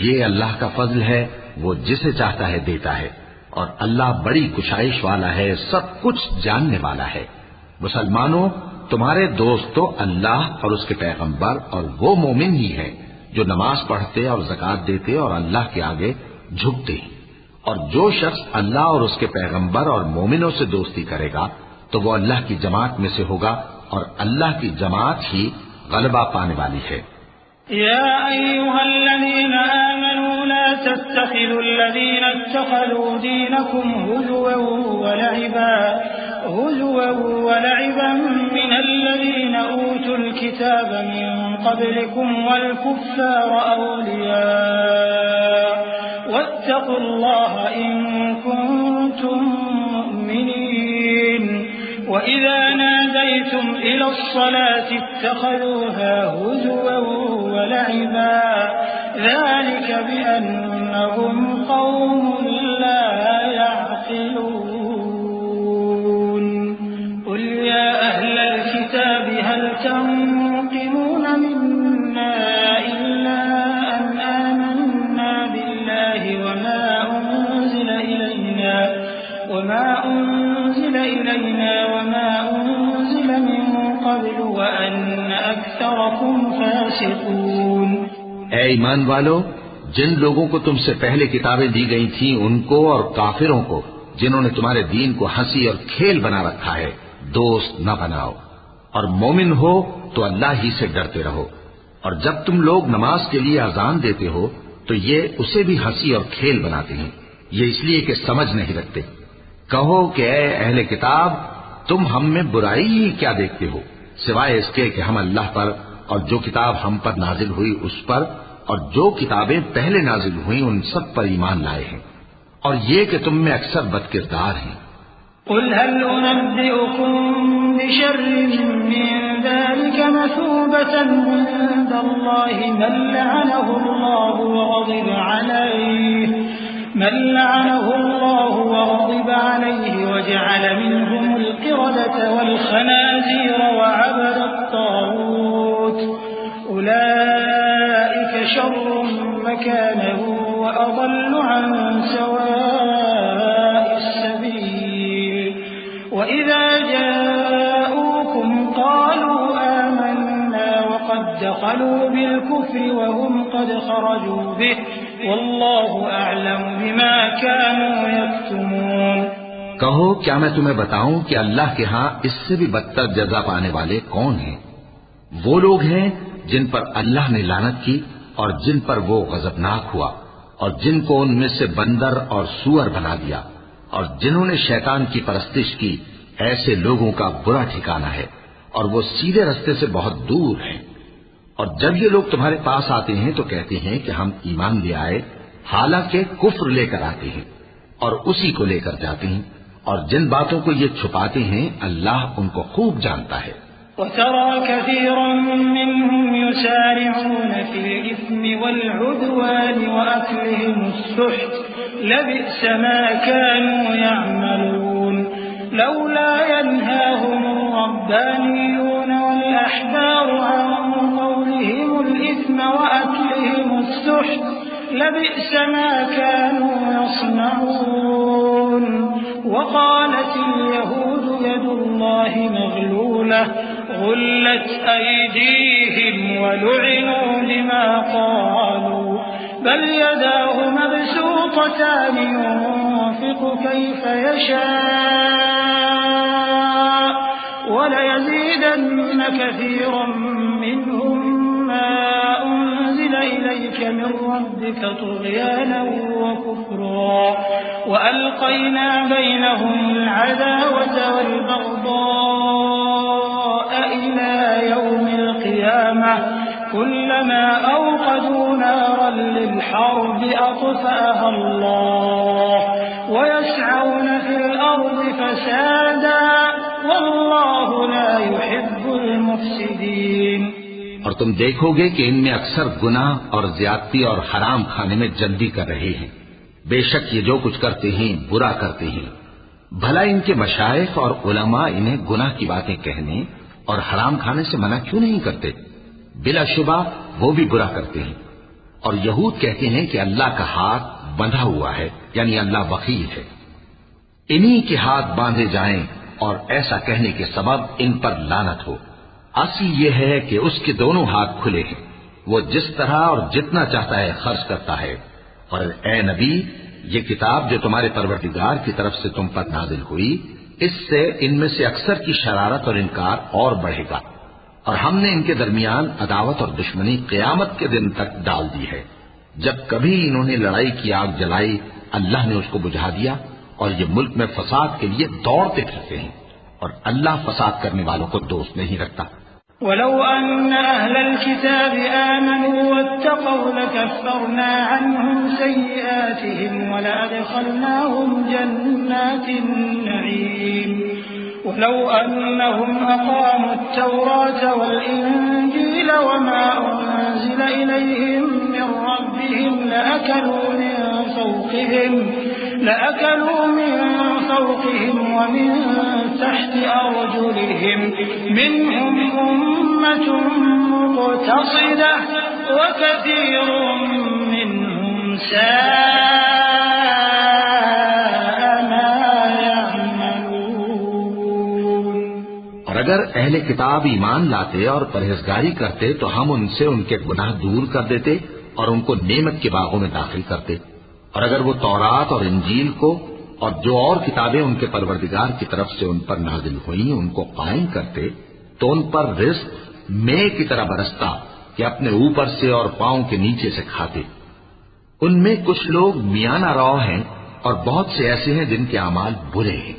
یہ اللہ کا فضل ہے، وہ جسے چاہتا ہے دیتا ہے، اور اللہ بڑی کشائش والا ہے، سب کچھ جاننے والا ہے۔ مسلمانوں، تمہارے دوست تو اللہ اور اس کے پیغمبر اور وہ مومن ہی ہیں جو نماز پڑھتے اور زکوٰۃ دیتے اور اللہ کے آگے جھکتے ہیں، اور جو شخص اللہ اور اس کے پیغمبر اور مومنوں سے دوستی کرے گا تو وہ اللہ کی جماعت میں سے ہوگا، اور اللہ کی جماعت ہی غلبہ پانے والی ہے۔ يا أيها الذين آمنوا لا تتخذوا الذين اتخذوا دينكم هزوا ولعبا من الذين أوتوا الكتاب من قبلكم والكفار أولياء واتقوا الله إن كنتم مؤمنين وإذا ناديتم إلى الصلاة اتخذوها هزوا ولعبا ذلك بأنهم قوم لا يعقلون قل يا أهل الكتاب هل تنقمون منا إلا أن آمنا بالله وما أنزل إلينا وما أنزل من قبل وأن أكثركم فاسقون۔ اے ایمان والو، جن لوگوں کو تم سے پہلے کتابیں دی گئی تھیں ان کو اور کافروں کو جنہوں نے تمہارے دین کو ہنسی اور کھیل بنا رکھا ہے دوست نہ بناؤ، اور مومن ہو تو اللہ ہی سے ڈرتے رہو، اور جب تم لوگ نماز کے لیے اذان دیتے ہو تو یہ اسے بھی ہنسی اور کھیل بناتے ہیں، یہ اس لیے کہ سمجھ نہیں رکھتے۔ کہو کہ اے اہل کتاب، تم ہم میں برائی ہی کیا دیکھتے ہو، سوائے اس کے کہ ہم اللہ پر اور جو کتاب ہم پر نازل ہوئی اس پر اور جو کتابیں پہلے نازل ہوئیں ان سب پر ایمان لائے ہیں، اور یہ کہ تم میں اکثر بد کردار ہیں۔ قل هل أنبئكم بشر من ذلك مثوبة عند الله من لعنه الله وغضب عليه وجعل منهم القردة والخنازير وعبد الطاغوت أولئك شر مكانا وأضل عن سواء السبيل وإذا جاءوكم قالوا آمنا وقد دخلوا بالكفر وهم قد خرجوا به والله أعلم بما كانوا يكتمون۔ کہو کیا میں تمہیں بتاؤں کہ اللہ کے ہاں اس سے بھی بدتر جزا پانے والے کون ہیں؟ وہ لوگ ہیں جن پر اللہ نے لعنت کی اور جن پر وہ غضبناک ہوا، اور جن کو ان میں سے بندر اور سور بنا دیا، اور جنہوں نے شیطان کی پرستش کی، ایسے لوگوں کا برا ٹھکانہ ہے اور وہ سیدھے رستے سے بہت دور ہیں۔ اور جب یہ لوگ تمہارے پاس آتے ہیں تو کہتے ہیں کہ ہم ایمان لے آئے، حالانکہ کفر لے کر آتے ہیں اور اسی کو لے کر جاتے ہیں، اور جن باتوں کو یہ چھپاتے ہیں اللہ ان کو خوب جانتا ہے۔ وترى كثيرا منهم يسارعون في الإثم والعدوان وأكلهم السحت لبئس ما كانوا يعملون لولا ينهاهم الربانيون والأحبار عن قولهم الإثم وأكلهم السحت لبئس ما كانوا يصنعون وقالت اليهود يد الله مغلولة غلت أيديهم ولعنوا بما قالوا بل يداه مبسوطتان ينفق كيف يشاء وليزيدن كثيرا منهم ما أنزل إليك من ربك طغيانا وكفرا وألقينا بينهم العداوة والبغضاء إلى يوم القيامة كلما أوقدوا نارا للحرب أطفأها الله ويسعون في الأرض فسادا والله لا يحب المفسدين۔ اور تم دیکھو گے کہ ان میں اکثر گناہ اور زیادتی اور حرام کھانے میں جلدی کر رہے ہیں۔ بے شک یہ جو کچھ کرتے ہیں برا کرتے ہیں۔ بھلا ان کے مشائخ اور علماء انہیں گناہ کی باتیں کہنے اور حرام کھانے سے منع کیوں نہیں کرتے؟ بلا شبہ وہ بھی برا کرتے ہیں۔ اور یہود کہتے ہیں کہ اللہ کا ہاتھ بندھا ہوا ہے، یعنی اللہ وکیل ہے، انہی کے ہاتھ باندھے جائیں، اور ایسا کہنے کے سبب ان پر لعنت ہو۔ اصل یہ ہے کہ اس کے دونوں ہاتھ کھلے ہیں، وہ جس طرح اور جتنا چاہتا ہے خرچ کرتا ہے۔ اور اے نبی، یہ کتاب جو تمہارے پروردگار کی طرف سے تم پر نازل ہوئی، اس سے ان میں سے اکثر کی شرارت اور انکار اور بڑھے گا، اور ہم نے ان کے درمیان عداوت اور دشمنی قیامت کے دن تک ڈال دی ہے۔ جب کبھی انہوں نے لڑائی کی آگ جلائی، اللہ نے اس کو بجھا دیا، اور یہ ملک میں فساد کے لیے دوڑتے پھرتے ہیں، اور اللہ فساد کرنے والوں کو دوست نہیں رکھتا۔ ولو أن أهل الكتاب آمنوا واتقوا لكفرنا عنهم سيئاتهم ولأدخلناهم جنات النعيم ولو أنهم أقاموا التوراة والإنجيل وما أنزل إليهم من ربهم لأكلوا من فوقهم ومن تحت أرجلهم منهم أمة مقتصدة وكثير منهم ساء ما يعملون۔ اور اگر اہل کتاب ایمان لاتے اور پرہیزگاری کرتے تو ہم ان سے ان کے گناہ دور کر دیتے اور ان کو نعمت کے باغوں میں داخل کرتے۔ اور اگر وہ تورات اور انجیل کو اور جو اور کتابیں ان کے پروردگار کی طرف سے ان پر نازل ہوئیں ان کو قائم کرتے تو ان پر رزق مے کی طرح برستا کہ اپنے اوپر سے اور پاؤں کے نیچے سے کھاتے۔ ان میں کچھ لوگ میانہ رو ہیں اور بہت سے ایسے ہیں جن کے اعمال برے ہیں۔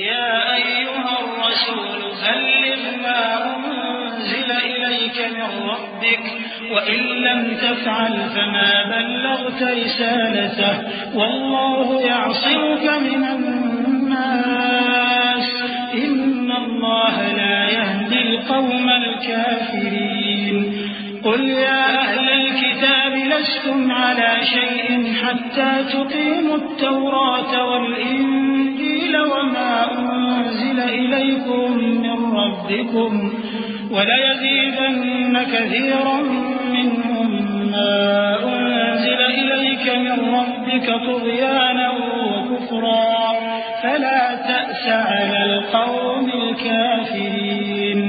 یا ایھا الرسول بلغ ما انزل الیک من ربک وإن لم تفعل فما بلغت رسالته والله يعصمك من الناس إن الله لا يهدي القوم الكافرين قل يا أهل الكتاب لستم على شيء حتى تقيموا التوراة والإنجيل وما أنزل إليكم من ربكم وليزيدن كثيرا منهم ما أنزل إليك من ربك طغيانا وكفرا فلا تأس على القوم الكافرين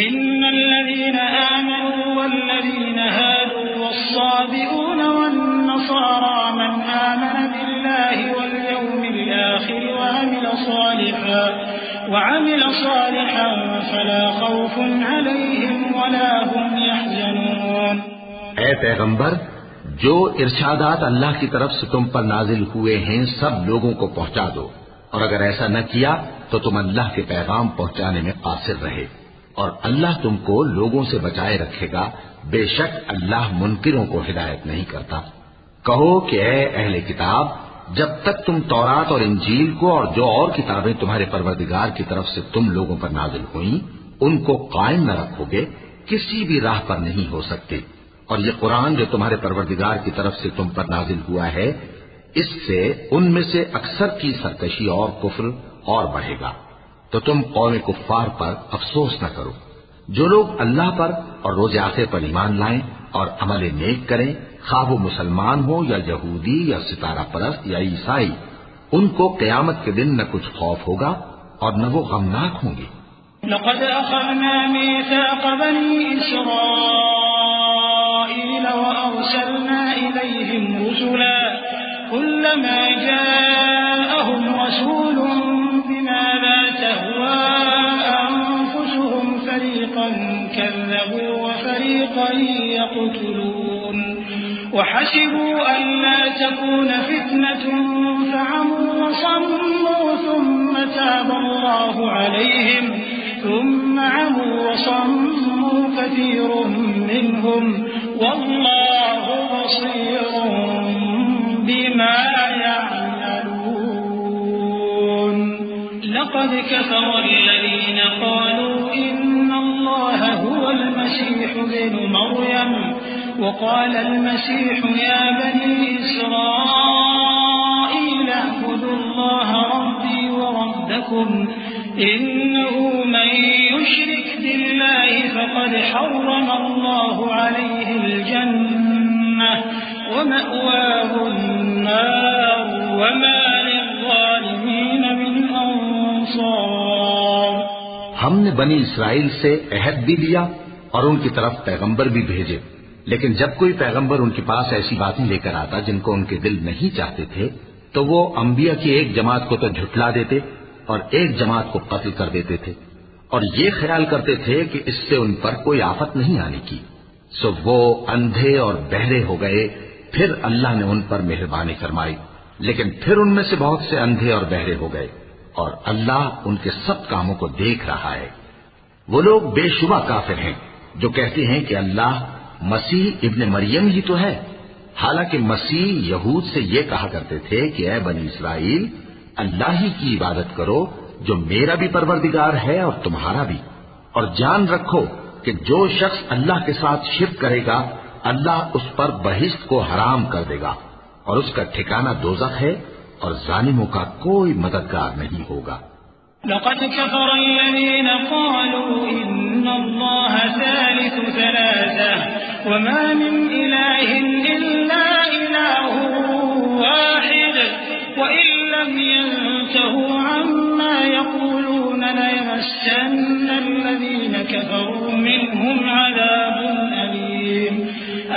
إن الذين آمنوا والذين هادوا والصابئون والنصارى من آمن بالله واليوم الآخر وعمل وعمل صالحا فلا خوف عليهم ولا هم يحزنون۔ اے پیغمبر، جو ارشادات اللہ کی طرف سے تم پر نازل ہوئے ہیں سب لوگوں کو پہنچا دو، اور اگر ایسا نہ کیا تو تم اللہ کے پیغام پہنچانے میں قاصر رہے، اور اللہ تم کو لوگوں سے بچائے رکھے گا، بے شک اللہ منکروں کو ہدایت نہیں کرتا۔ کہو کہ اے اہل کتاب، جب تک تم تورات اور انجیل کو اور جو اور کتابیں تمہارے پروردگار کی طرف سے تم لوگوں پر نازل ہوئیں ان کو قائم نہ رکھو گے، کسی بھی راہ پر نہیں ہو سکتے، اور یہ قرآن جو تمہارے پروردگار کی طرف سے تم پر نازل ہوا ہے، اس سے ان میں سے اکثر کی سرکشی اور کفر اور بڑھے گا، تو تم قوم کفار پر افسوس نہ کرو۔ جو لوگ اللہ پر اور روز آخر پر ایمان لائیں اور عمل نیک کریں، خواہ وہ مسلمان ہو یا یہودی یا ستارہ پرست یا عیسائی، ان کو قیامت کے دن نہ کچھ خوف ہوگا اور نہ وہ غمناک ہوں گے۔ لقد أخذنا ميثاق بني إسرائيل وأرسلنا إليهم رسلا كلما جاءهم رسول بما لا تهوى أنفسهم فريقا كذبوا وفريقا يقتلون وحسبوا ألا تكون فتنة فعموا وصموا ثم تاب الله عليهم ثم عموا وصموا كثير منهم والله بصير بما يعملون۔ لقد كفر الذين قالوا إن الله هو المسيح ابن مريم وقال المسيح يا بني إسرائيل اعبدوا الله ربي وربكم إنه من يشرك بالله فقد حرم الله عليه الجنة ومأواه النار وما للظالمين من أنصار۔ ہم نے بنی اسرائیل سے عہد بھی لیا اور ان کی طرف پیغمبر بھی بھیجے، لیکن جب کوئی پیغمبر ان کے پاس ایسی باتیں لے کر آتا جن کو ان کے دل نہیں چاہتے تھے تو وہ انبیاء کی ایک جماعت کو تو جھٹلا دیتے اور ایک جماعت کو قتل کر دیتے تھے، اور یہ خیال کرتے تھے کہ اس سے ان پر کوئی آفت نہیں آنے کی، سو وہ اندھے اور بہرے ہو گئے۔ پھر اللہ نے ان پر مہربانی فرمائی، لیکن پھر ان میں سے بہت سے اندھے اور بہرے ہو گئے، اور اللہ ان کے سب کاموں کو دیکھ رہا ہے۔ وہ لوگ بے شبہ کافر ہیں جو کہتے ہیں کہ اللہ مسیح ابن مریم ہی تو ہے، حالانکہ مسیح یہود سے یہ کہا کرتے تھے کہ اے بنی اسرائیل، اللہ ہی کی عبادت کرو جو میرا بھی پروردگار ہے اور تمہارا بھی، اور جان رکھو کہ جو شخص اللہ کے ساتھ شرک کرے گا اللہ اس پر بہشت کو حرام کر دے گا، اور اس کا ٹھکانہ دوزخ ہے، اور ظالموں کا کوئی مددگار نہیں ہوگا۔ لقد كفر الذين قالوا إن الله ثالث ثلاثة وما من إله إلا إله واحد وإن لم ينتهوا عما يقولون ليمسن الذين كفروا منهم عذاب أليم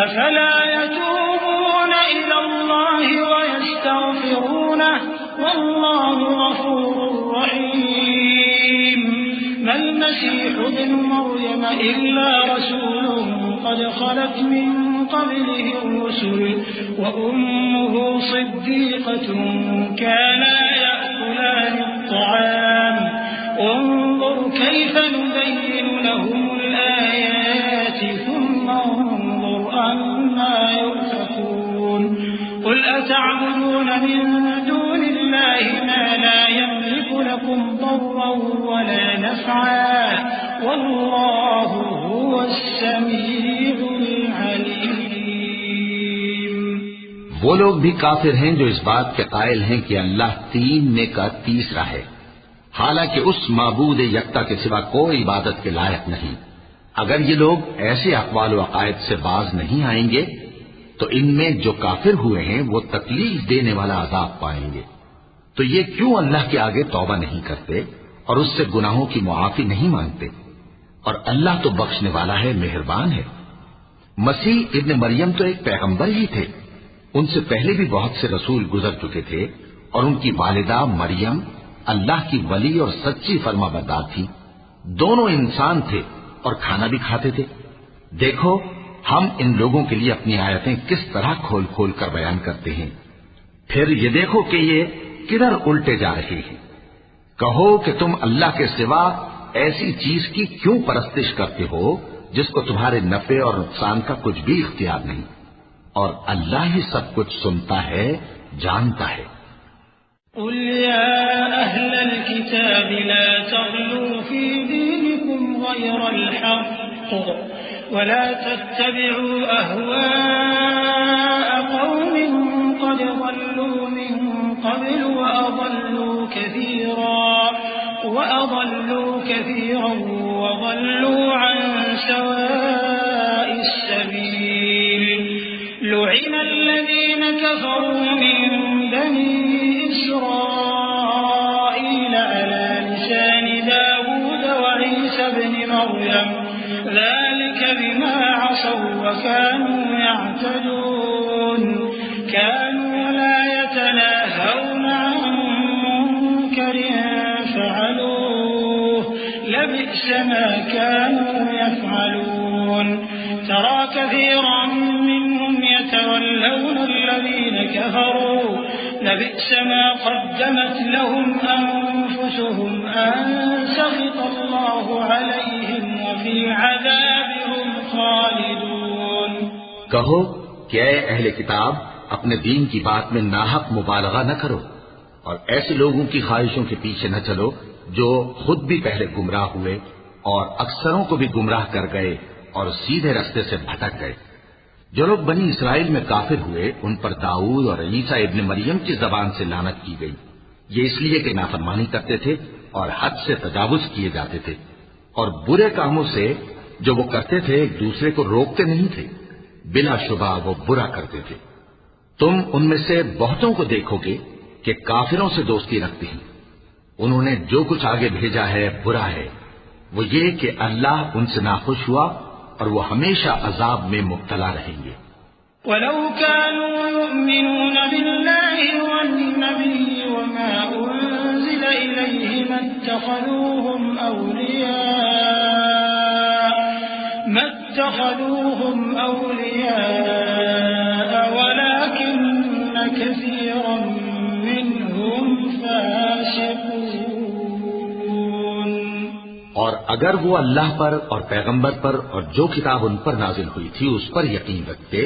أفلا يتوبون إلى الله ويستغفرونه والله غفور رحيم۔ ما المسيح ابن مريم إلا رسول قد خلت من قبله الرسل وأمه صديقة كانا يأكلان الطعام انظر كيف نبين لهم الآيات ثم انظر أنا يؤفكون۔ قل أتعبدون من دون الله ما لا يملك لكم ضرا ولا نفعا والله هو السميع العليم۔ وہ لوگ بھی کافر ہیں جو اس بات کے قائل ہیں کہ اللہ تین میں کا تیسرا ہے، حالانکہ اس معبود یکتا کے سوا کوئی عبادت کے لائق نہیں۔ اگر یہ لوگ ایسے اقوال و عقائد سے باز نہیں آئیں گے تو ان میں جو کافر ہوئے ہیں وہ تکلیف دینے والا عذاب پائیں گے۔ تو یہ کیوں اللہ کے آگے توبہ نہیں کرتے اور اس سے گناہوں کی معافی نہیں مانگتے؟ اور اللہ تو بخشنے والا ہے، مہربان ہے۔ مسیح ابن مریم تو ایک پیغمبر ہی تھے، ان سے پہلے بھی بہت سے رسول گزر چکے تھے، اور ان کی والدہ مریم اللہ کی ولی اور سچی فرما بردار تھی، دونوں انسان تھے اور کھانا بھی کھاتے تھے۔ دیکھو ہم ان لوگوں کے لیے اپنی آیتیں کس طرح کھول کھول کر بیان کرتے ہیں، پھر یہ دیکھو کہ یہ کدھر الٹے جا رہے ہیں۔ کہو کہ تم اللہ کے سوا ایسی چیز کی کیوں پرستش کرتے ہو جس کو تمہارے نفع اور نقصان کا کچھ بھی اختیار نہیں، اور اللہ ہی سب کچھ سنتا ہے، جانتا ہے۔ قل يا أهل الكتاب لا تغلوا في دينكم غير الحق ولا تتبعوا أهواء قوم قد ضلوا من قبل وأضلوا كثيرا وضلوا عن سواء السبيل لعن الذين كفروا من بني إسرائيل على لسان داود وعيسى بن مريم ذلك بما عصوا وكانوا يعتدون كانوا لا يتناهون عن منكر فعلوه لبئس ما كانوا يفعلون ترى كثيرا منهم يتولون الذين كفروا لبئس ما قدمت لهم أنفسهم أن سخط الله عليهم وفي عذابهم خالدون۔ کہو کہ اے اہل کتاب اپنے دین کی بات میں ناحق مبالغہ نہ کرو اور ایسے لوگوں کی خواہشوں کے پیچھے نہ چلو جو خود بھی پہلے گمراہ ہوئے اور اکثروں کو بھی گمراہ کر گئے اور سیدھے رستے سے بھٹک گئے۔ جو لوگ بنی اسرائیل میں کافر ہوئے ان پر داؤد اور عیسیٰ ابن مریم کی زبان سے لعنت کی گئی، یہ اس لیے کہ نافرمانی کرتے تھے اور حد سے تجاوز کیے جاتے تھے، اور برے کاموں سے جو وہ کرتے تھے ایک دوسرے کو روکتے نہیں تھے، بلا شبہ وہ برا کرتے تھے۔ تم ان میں سے بہتوں کو دیکھو گے کہ کافروں سے دوستی رکھتے ہیں، انہوں نے جو کچھ آگے بھیجا ہے برا ہے، وہ یہ کہ اللہ ان سے ناخوش ہوا اور وہ ہمیشہ عذاب میں مبتلا رہیں گے۔ وَلَوْ كَانُوا يُؤْمِنُونَ بِاللَّهِ وَالنَّبِيِّ وَمَا أُنزِلَ إِلَيْهِ مَا اتَّخَذُوهُمْ أَوْلِيَاءَ وَلَكِنَّ كَثِيرًا مِّنْهُمْ فَاسِقُونَ۔ اور اگر وہ اللہ پر اور پیغمبر پر اور جو کتاب ان پر نازل ہوئی تھی اس پر یقین رکھتے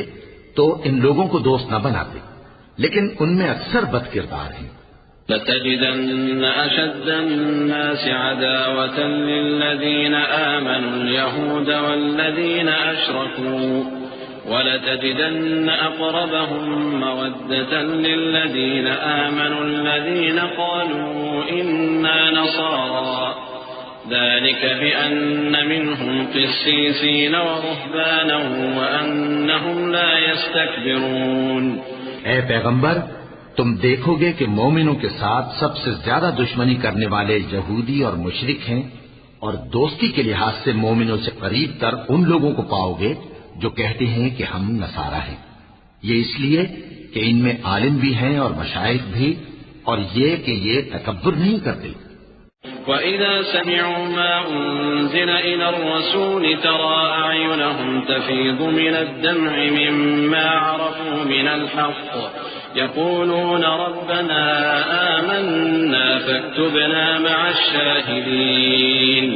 تو ان لوگوں کو دوست نہ بناتے، لیکن ان میں اکثر بد کردار ہیں۔ لَتَجِدَنَّ أَشَدَّ النَّاسِ عَدَاوَةً لِلَّذِينَ آمَنُوا الْيَهُودَ وَالَّذِينَ أَشْرَكُوا وَلَتَجِدَنَّ أَقْرَبَهُم مَّوَدَّةً لِلَّذِينَ آمَنُوا الَّذِينَ قَالُوا إِنَّا نَصَارَىٰ ذلك بأن منهم قسيسين ورهبانا وأنهم لا يستكبرون۔ اے پیغمبر تم دیکھو گے کہ مومنوں کے ساتھ سب سے زیادہ دشمنی کرنے والے یہودی اور مشرک ہیں، اور دوستی کے لحاظ سے مومنوں سے قریب تر ان لوگوں کو پاؤ گے جو کہتے ہیں کہ ہم نصارہ ہیں، یہ اس لیے کہ ان میں عالم بھی ہیں اور مشائخ بھی، اور یہ کہ یہ تکبر نہیں کرتے۔ وَإِذَا سَمِعُوا مَا أُنزِلَ إِلَى الرَّسُولِ تَرَىٰ أَعْيُنَهُمْ تَفِيضُ مِنَ الدَّمْعِ مِمَّا عَرَفُوا مِنَ الْحَقِّ يَقُولُونَ رَبَّنَا آمَنَّا فَاكْتُبْنَا مَعَ الشَّاهِدِينَ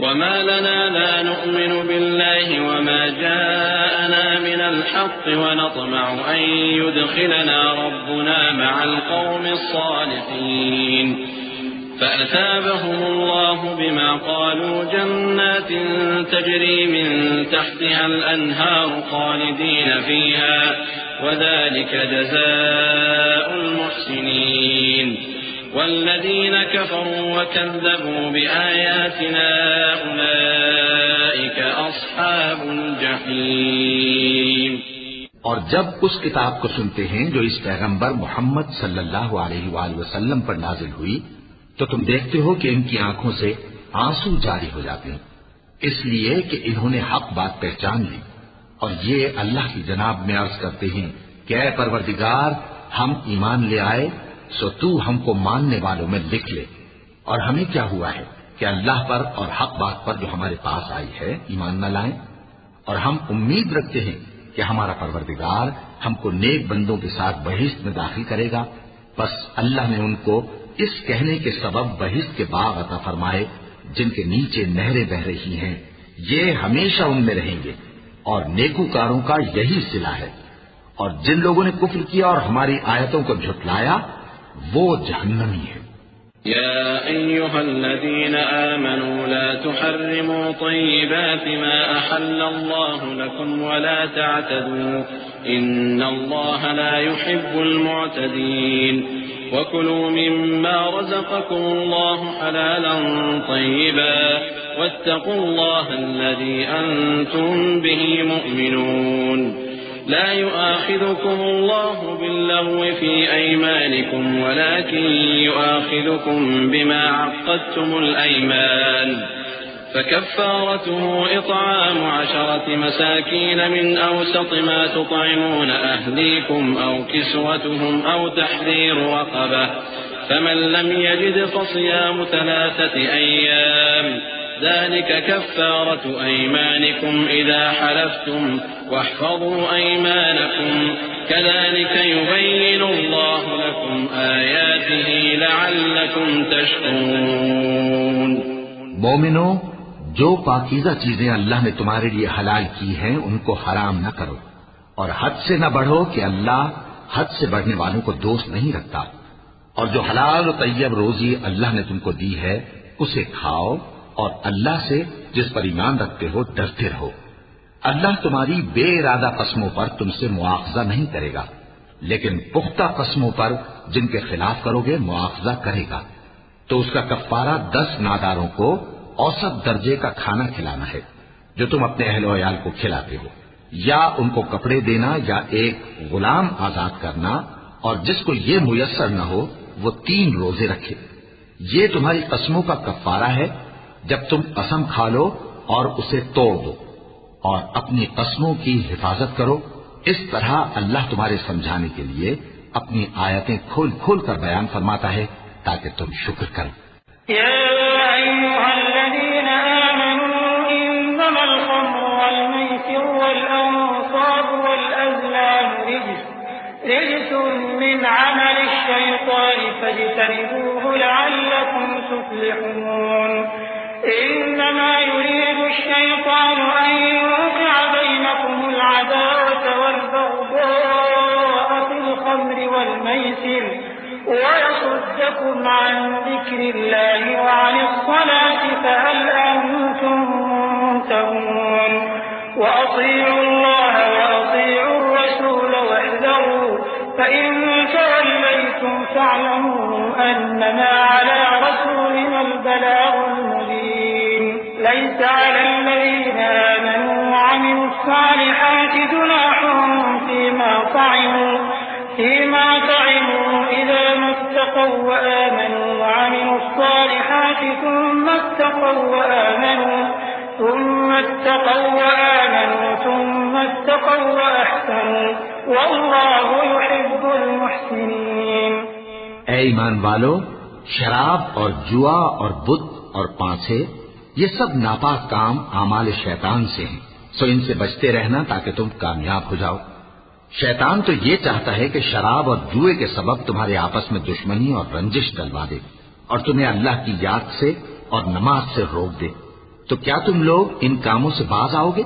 وَمَا لَنَا لَا نُؤْمِنُ بِاللَّهِ وَمَا جَاءَنَا مِنَ الْحَقِّ وَنَطْمَعُ أَن يُدْخِلَنَا رَبُّنَا مَعَ الْقَوْمِ الصَّالِحِينَ فأثابهم الله بما قالوا جنات تجري من تحتها الأنهار خالدين فيها وذلك جزاء المحسنين والذين كفروا وكذبوا بآياتنا أولئك أصحاب الجحيم۔ اور جب اس کتاب کو سنتے ہیں جو اس پیغمبر محمد صلی اللہ علیہ وآلہ وسلم پر نازل ہوئی تو تم دیکھتے ہو کہ ان کی آنکھوں سے آنسو جاری ہو جاتے ہیں، اس لیے کہ انہوں نے حق بات پہچان لی، اور یہ اللہ کی جناب میں عرض کرتے ہیں کہ اے پروردگار ہم ایمان لے آئے سو تو ہم کو ماننے والوں میں لکھ لے۔ اور ہمیں کیا ہوا ہے کہ اللہ پر اور حق بات پر جو ہمارے پاس آئی ہے ایمان نہ لائیں، اور ہم امید رکھتے ہیں کہ ہمارا پروردگار ہم کو نیک بندوں کے ساتھ بہشت میں داخل کرے گا۔ بس اللہ نے ان کو اس کہنے کے سبب بہشت کے باغ عطا فرمائے جن کے نیچے نہریں بہ رہی ہیں، یہ ہمیشہ ان میں رہیں گے، اور نیکوکاروں کا یہی صلہ ہے۔ اور جن لوگوں نے کفر کیا اور ہماری آیتوں کو جھٹلایا وہ جہنمی ہے۔ يا أيها الذين آمنوا لا تحرموا طيبات ما أحل الله لكم ولا تعتدوا إن الله لا يحب المعتدين وكلوا مما رزقكم الله حلالا طيبا واتقوا الله الذي أنتم به مؤمنون لا يؤاخذكم الله باللغو في أيمانكم ولكن يؤاخذكم بما عقدتم الأيمان فكفارته إطعام 10 مساكين من أوسط ما تطعمون أهليكم أو كسوتهم أو تحرير رقبة فمن لم يجد فصيام 3 أيام ذلك كفارة أيمانكم إذا حلفتم واحفظوا أيمانكم كذلك يبين الله لكم آياته لعلكم تشكرون۔ مومنو، جو پاکیزہ چیزیں اللہ نے تمہارے لیے حلال کی ہیں ان کو حرام نہ کرو، اور حد سے نہ بڑھو کہ اللہ حد سے بڑھنے والوں کو دوست نہیں رکھتا، اور جو حلال و طیب روزی اللہ نے تم کو دی ہے اسے کھاؤ، اور اللہ سے جس پر ایمان رکھتے ہو ڈرتے رہو۔ اللہ تمہاری بے ارادہ قسموں پر تم سے مواخذہ نہیں کرے گا، لیکن پختہ قسموں پر جن کے خلاف کرو گے مواخذہ کرے گا۔ تو اس کا کفارہ 10 ناداروں کو اوسط درجے کا کھانا کھلانا ہے جو تم اپنے اہل و عیال کو کھلاتے ہو، یا ان کو کپڑے دینا یا ایک غلام آزاد کرنا، اور جس کو یہ میسر نہ ہو وہ 3 روزے رکھے۔ یہ تمہاری قسموں کا کفارہ ہے جب تم قسم کھا لو اور اسے توڑ دو، اور اپنی قسموں کی حفاظت کرو۔ اس طرح اللہ تمہارے سمجھانے کے لیے اپنی آیتیں کھول کھول کر بیان فرماتا ہے تاکہ تم شکر کرو۔ يا أيها الذين آمنوا إنما الخمر والميسر والأنصاب والأزلام رجس من عمل الشيطان فاجتنبوه لعلكم تفلحون إنما يريد الشيطان أن يوقع بينكم العداوة والبغضاء في الخمر والميسر ويصدكم عن ذكر الله وعن الصلاة فهل أنتم منتهون وأطيعوا الله وأطيعوا الرسول واحذروا فإن توليتم فاعلموا أنما على رسولنا البلاغ المبين ليس على الذين آمنوا وعملوا الصالحات جناح فيما طعموا إذا ما اتقوا وآمنوا وعملوا الصالحات ثم اتقوا وأحسنوا والله يحب المحسنين۔ اے ایمان والو، شراب اور جوا اور بت اور پانچے یہ سب ناپاک کام اعمال شیطان سے ہیں، سو ان سے بچتے رہنا تاکہ تم کامیاب ہو جاؤ۔ شیطان تو یہ چاہتا ہے کہ شراب اور جوئے کے سبب تمہارے آپس میں دشمنی اور رنجش ڈلوا دے، اور تمہیں اللہ کی یاد سے اور نماز سے روک دے۔ تو کیا تم لوگ ان کاموں سے باز آؤ گے؟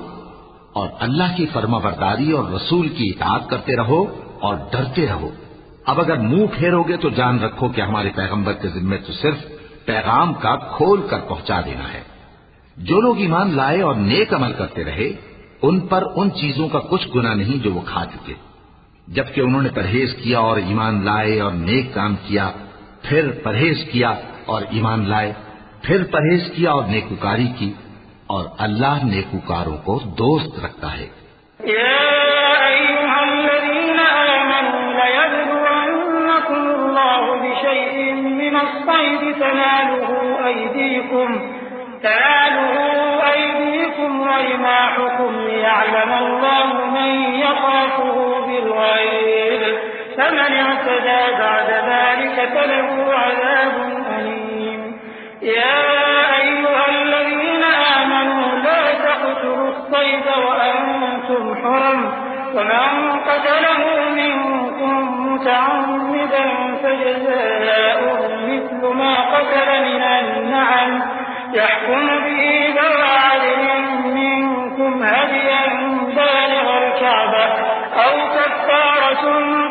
اور اللہ کی فرما برداری اور رسول کی اطاعت کرتے رہو اور ڈرتے رہو۔ اب اگر منہ پھیرو گے تو جان رکھو کہ ہمارے پیغمبر کے ذمے تو صرف پیغام کا کھول کر پہنچا دینا ہے۔ جو لوگ ایمان لائے اور نیک عمل کرتے رہے ان پر ان چیزوں کا کچھ گناہ نہیں جو وہ کھا چکے، جبکہ انہوں نے پرہیز کیا اور ایمان لائے اور نیک کام کیا، پھر پرہیز کیا اور ایمان لائے، پھر پرہیز کیا اور نیکوکاری کی، اور اللہ نیکوکاروں کو دوست رکھتا ہے۔ يا أيها الذين آمنوا ليبلونكم الله بشيء من الصيد تناله أيديكم ورماحكم ليعلم الله من يخافه بالغيب فمن اعتدى بعد ذلك فله عذاب أليم. يا أيها الذين آمنوا لا تقتلوا الصيد وأنتم حرم، ومن قتله منكم متعمدا فجزاء مثل ما قتل من النعم يحكم به ذوى عدل منكم هديا بالغ الكعبة أو كفارة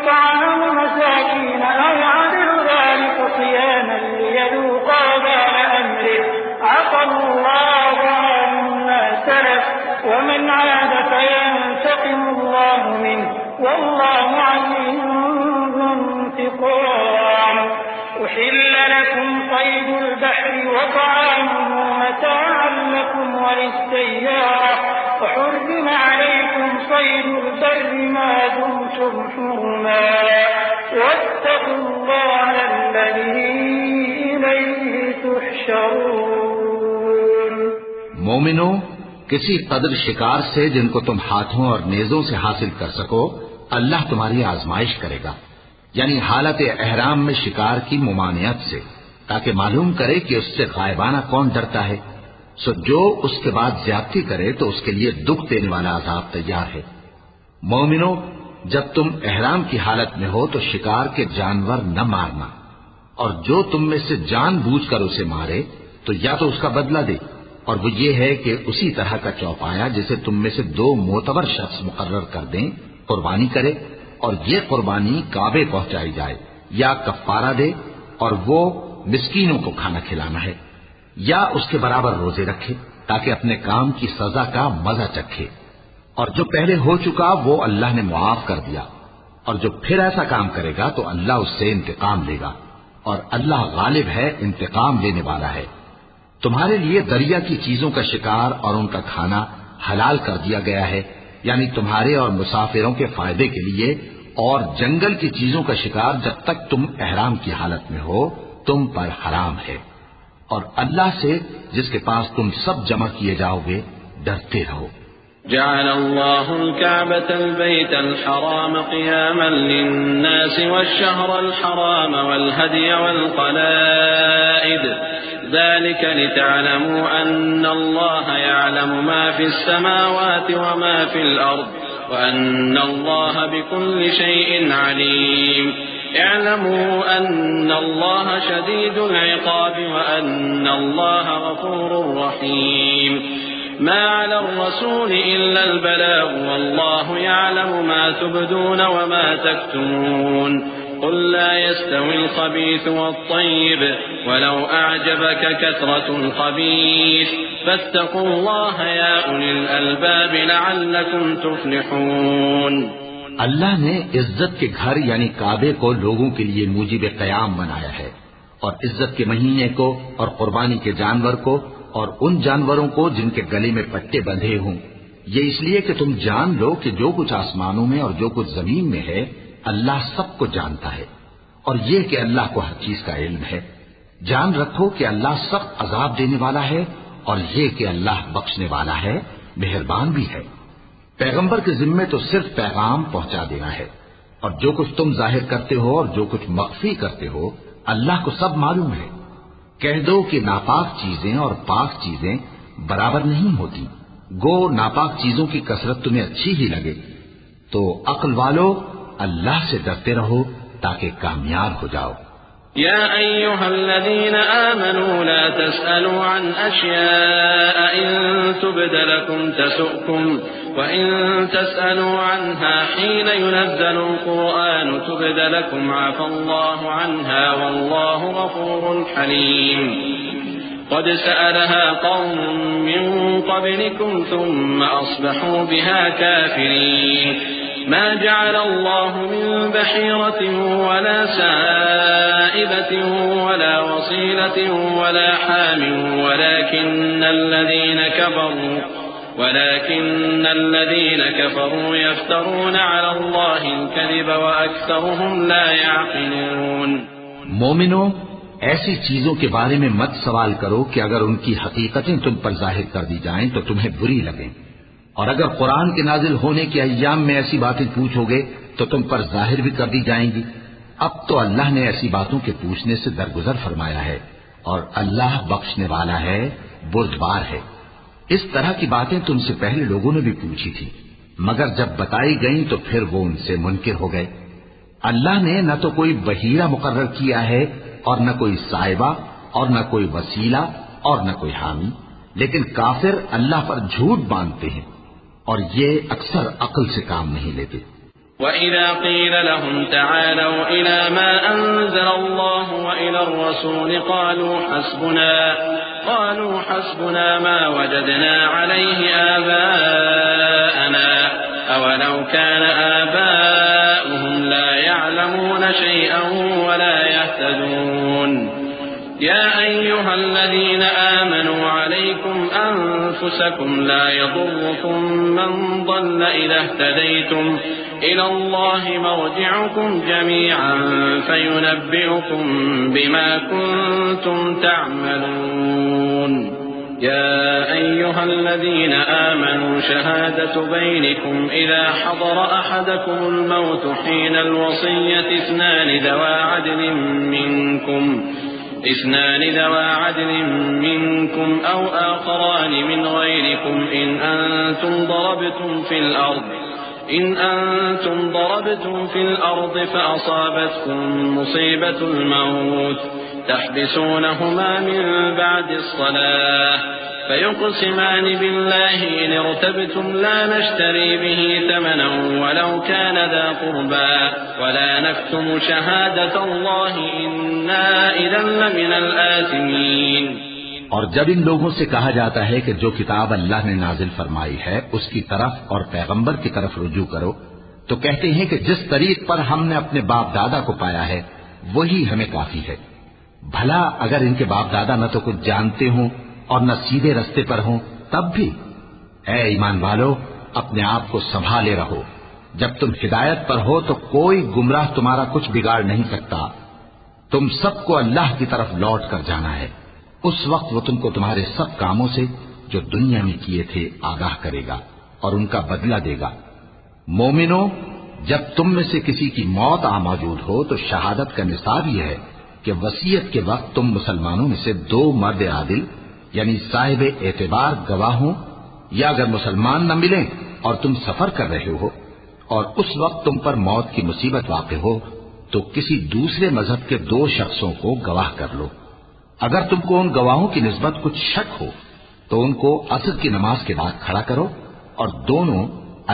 طعام مساكين أو عدل ذلك صياما ليذوقا وبال أمره عفى الله عما سلف ومن عاد فينتقم الله منه والله عزيز ذو انتقام. أحل لكم صيد البحر وطعامه متاعا لكم وللسيارة وحرم عليكم صيد البر ما دمتم حرما واتقوا الله الذي إليه تحشرون. مومنو، کسی قدر شکار سے جن کو تم ہاتھوں اور نیزوں سے حاصل کر سکو اللہ تمہاری آزمائش کرے گا، یعنی حالت احرام میں شکار کی ممانعت سے، تاکہ معلوم کرے کہ اس سے غائبانہ کون ڈرتا ہے. سو جو اس کے بعد زیادتی کرے تو اس کے لیے دکھ دینے والا عذاب تیار ہے. مومنو، جب تم احرام کی حالت میں ہو تو شکار کے جانور نہ مارنا، اور جو تم میں سے جان بوجھ کر اسے مارے تو یا تو اس کا بدلہ دے، اور وہ یہ ہے کہ اسی طرح کا چوپایا جسے تم میں سے 2 معتبر شخص مقرر کر دیں قربانی کرے، اور یہ قربانی کعبے پہنچائی جائے، یا کفارہ دے اور وہ مسکینوں کو کھانا کھلانا ہے، یا اس کے برابر روزے رکھے تاکہ اپنے کام کی سزا کا مزہ چکھے. اور جو پہلے ہو چکا وہ اللہ نے معاف کر دیا، اور جو پھر ایسا کام کرے گا تو اللہ اس سے انتقام لے گا، اور اللہ غالب ہے، انتقام لینے والا ہے. تمہارے لیے دریا کی چیزوں کا شکار اور ان کا کھانا حلال کر دیا گیا ہے، یعنی تمہارے اور مسافروں کے فائدے کے لیے، اور جنگل کی چیزوں کا شکار جب تک تم احرام کی حالت میں ہو تم پر حرام ہے. اور اللہ سے جس کے پاس تم سب جمع کیے جاؤ گے ڈرتے رہو. جعل الله الكعبة البيت الحرام قياما للناس والشهر الحرام والهدي والقلائد ذلك لتعلموا أن الله يعلم ما في السماوات وما في الأرض وأن الله بكل شيء عليم. اعلموا أن الله شديد العقاب وأن الله غفور رحيم. ما على الرسول إلا البلاغ والله يعلم ما تبدون وما تكتمون. قل لا يستوي الخبيث والطيب ولو أعجبك كثرة الخبيث فاتقوا الله يا أولي الألباب لعلكم تفلحون. اللہ نے عزت کے گھر یعنی کعبے کو لوگوں کے لیے موجب قیام بنایا ہے، اور عزت کے مہینے کو اور قربانی کے جانور کو اور ان جانوروں کو جن کے گلے میں پٹے بندھے ہوں، یہ اس لیے کہ تم جان لو کہ جو کچھ آسمانوں میں اور جو کچھ زمین میں ہے اللہ سب کو جانتا ہے، اور یہ کہ اللہ کو ہر چیز کا علم ہے. جان رکھو کہ اللہ سخت عذاب دینے والا ہے، اور یہ کہ اللہ بخشنے والا ہے، مہربان بھی ہے. پیغمبر کے ذمے تو صرف پیغام پہنچا دینا ہے، اور جو کچھ تم ظاہر کرتے ہو اور جو کچھ مخفی کرتے ہو اللہ کو سب معلوم ہے. کہہ دو کہ ناپاک چیزیں اور پاک چیزیں برابر نہیں ہوتی، گو ناپاک چیزوں کی کثرت تمہیں اچھی ہی لگے. تو عقل والو اللہ سے ڈرتے رہو تاکہ کامیاب ہو جاؤ. يا أيها الذين آمنوا لا تسألوا عن أشياء إن تبد لكم تسؤكم وإن تسألوا عنها حين ينزل القرآن تبد لكم عفى الله عنها والله غفور حليم. قد سألها قوم من قبلكم ثم أصبحوا بها كافرين. ما جعل الله من بحيرة ولا سائبة ولا وصيلة ولا حام ولكن الذين كفروا يفترون على الله الكذب وأكثرهم لا يعقلون. مومنو، ایسی چیزوں کے بارے میں مت سوال کرو کہ اگر ان کی حقیقتیں تم پر ظاہر کر دی جائیں تو تمہیں بری لگیں، اور اگر قرآن کے نازل ہونے کے ایام میں ایسی باتیں پوچھو گے تو تم پر ظاہر بھی کر دی جائیں گی۔ اب تو اللہ نے ایسی باتوں کے پوچھنے سے درگزر فرمایا ہے، اور اللہ بخشنے والا ہے، بردبار ہے۔ اس طرح کی باتیں تم سے پہلے لوگوں نے بھی پوچھی تھی، مگر جب بتائی گئیں تو پھر وہ ان سے منکر ہو گئے۔ اللہ نے نہ تو کوئی بحیرہ مقرر کیا ہے، اور نہ کوئی صاحبہ، اور نہ کوئی وسیلہ، اور نہ کوئی حامی، لیکن کافر اللہ پر جھوٹ باندھتے ہیں، اور یہ اکثر عقل سے کام نہیں لیتے۔ وَإِذَا قِيلَ لَهُمْ تَعَالَوْا إِلَى مَا أَنزَلَ اللَّهُ وَإِلَى الرَّسُولِ قَالُوا حَسْبُنَا مَا وَجَدْنَا عَلَيْهِ آبَاءَنَا أَوَلَوْ كَانَ آبَاؤُهُمْ لَا يَعْلَمُونَ شَيْئًا وَلَا يَهْتَدُونَ يَا أَيُّهَا الَّذِينَ آمَنُوا عَلَيْكُمْ أَنفُسَكُمْ لَا يَضُرُّكُم مَّن ضَلَّ إِذَا اهْتَدَيْتُمْ إِلَى اللَّهِ مَرْجِعُكُمْ جَمِيعًا فَيُنَبِّئُكُم بِمَا كُنتُمْ تَعْمَلُونَ يَا أَيُّهَا الَّذِينَ آمَنُوا شَهَادَةُ بَيْنِكُمْ إِذَا حَضَرَ أَحَدَكُمُ الْمَوْتُ حِينَ الْوَصِيَّةِ اثْنَانِ ذَوَا عَدْلٍ مِّنكُمْ أَوْ آخَرَانِ مِنْ غَيْرِكُمْ إِنْ أَنتُمْ ضَرَبْتُمْ فِي الْأَرْضِ فَأَصَابَتْكُم مُّصِيبَةُ الْمَوْتِ تَحْبِسُونَهُمَا مِن بَعْدِ الصَّلَاةِ فَيُقْسِمَانِ بِاللَّهِ إِنِ ارْتَبْتُمْ لَا نَشْتَرِي بِهِ ثَمَنًا وَلَوْ كَانَ ذَا قُرْبَىٰ وَلَا نَكْتُمُ شَهَادَةَ اللَّهِ إِنَّا إِذًا لَّمِنَ الْآثِمِينَ۔ اور جب ان لوگوں سے کہا جاتا ہے کہ جو کتاب اللہ نے نازل فرمائی ہے اس کی طرف اور پیغمبر کی طرف رجوع کرو، تو کہتے ہیں کہ جس طریق پر ہم نے اپنے باپ دادا کو پایا ہے وہی ہمیں کافی ہے۔ بھلا اگر ان کے باپ دادا نہ تو کچھ جانتے ہوں اور نہ سیدھے رستے پر ہوں تب بھی؟ اے ایمان والو، اپنے آپ کو سنبھالے رہو، جب تم ہدایت پر ہو تو کوئی گمراہ تمہارا کچھ بگاڑ نہیں سکتا۔ تم سب کو اللہ کی طرف لوٹ کر جانا ہے، اس وقت وہ تم کو تمہارے سب کاموں سے جو دنیا میں کیے تھے آگاہ کرے گا اور ان کا بدلہ دے گا۔ مومنو، جب تم میں سے کسی کی موت موجود ہو تو شہادت کا نصاب یہ ہے کہ وصیت کے وقت تم مسلمانوں میں سے 2 مرد عادل یعنی صاحب اعتبار گواہ ہوں، یا اگر مسلمان نہ ملیں اور تم سفر کر رہے ہو اور اس وقت تم پر موت کی مصیبت واقع ہو تو کسی دوسرے مذہب کے 2 شخصوں کو گواہ کر لو۔ اگر تم کو ان گواہوں کی نسبت کچھ شک ہو تو ان کو عصر کی نماز کے بعد کھڑا کرو اور دونوں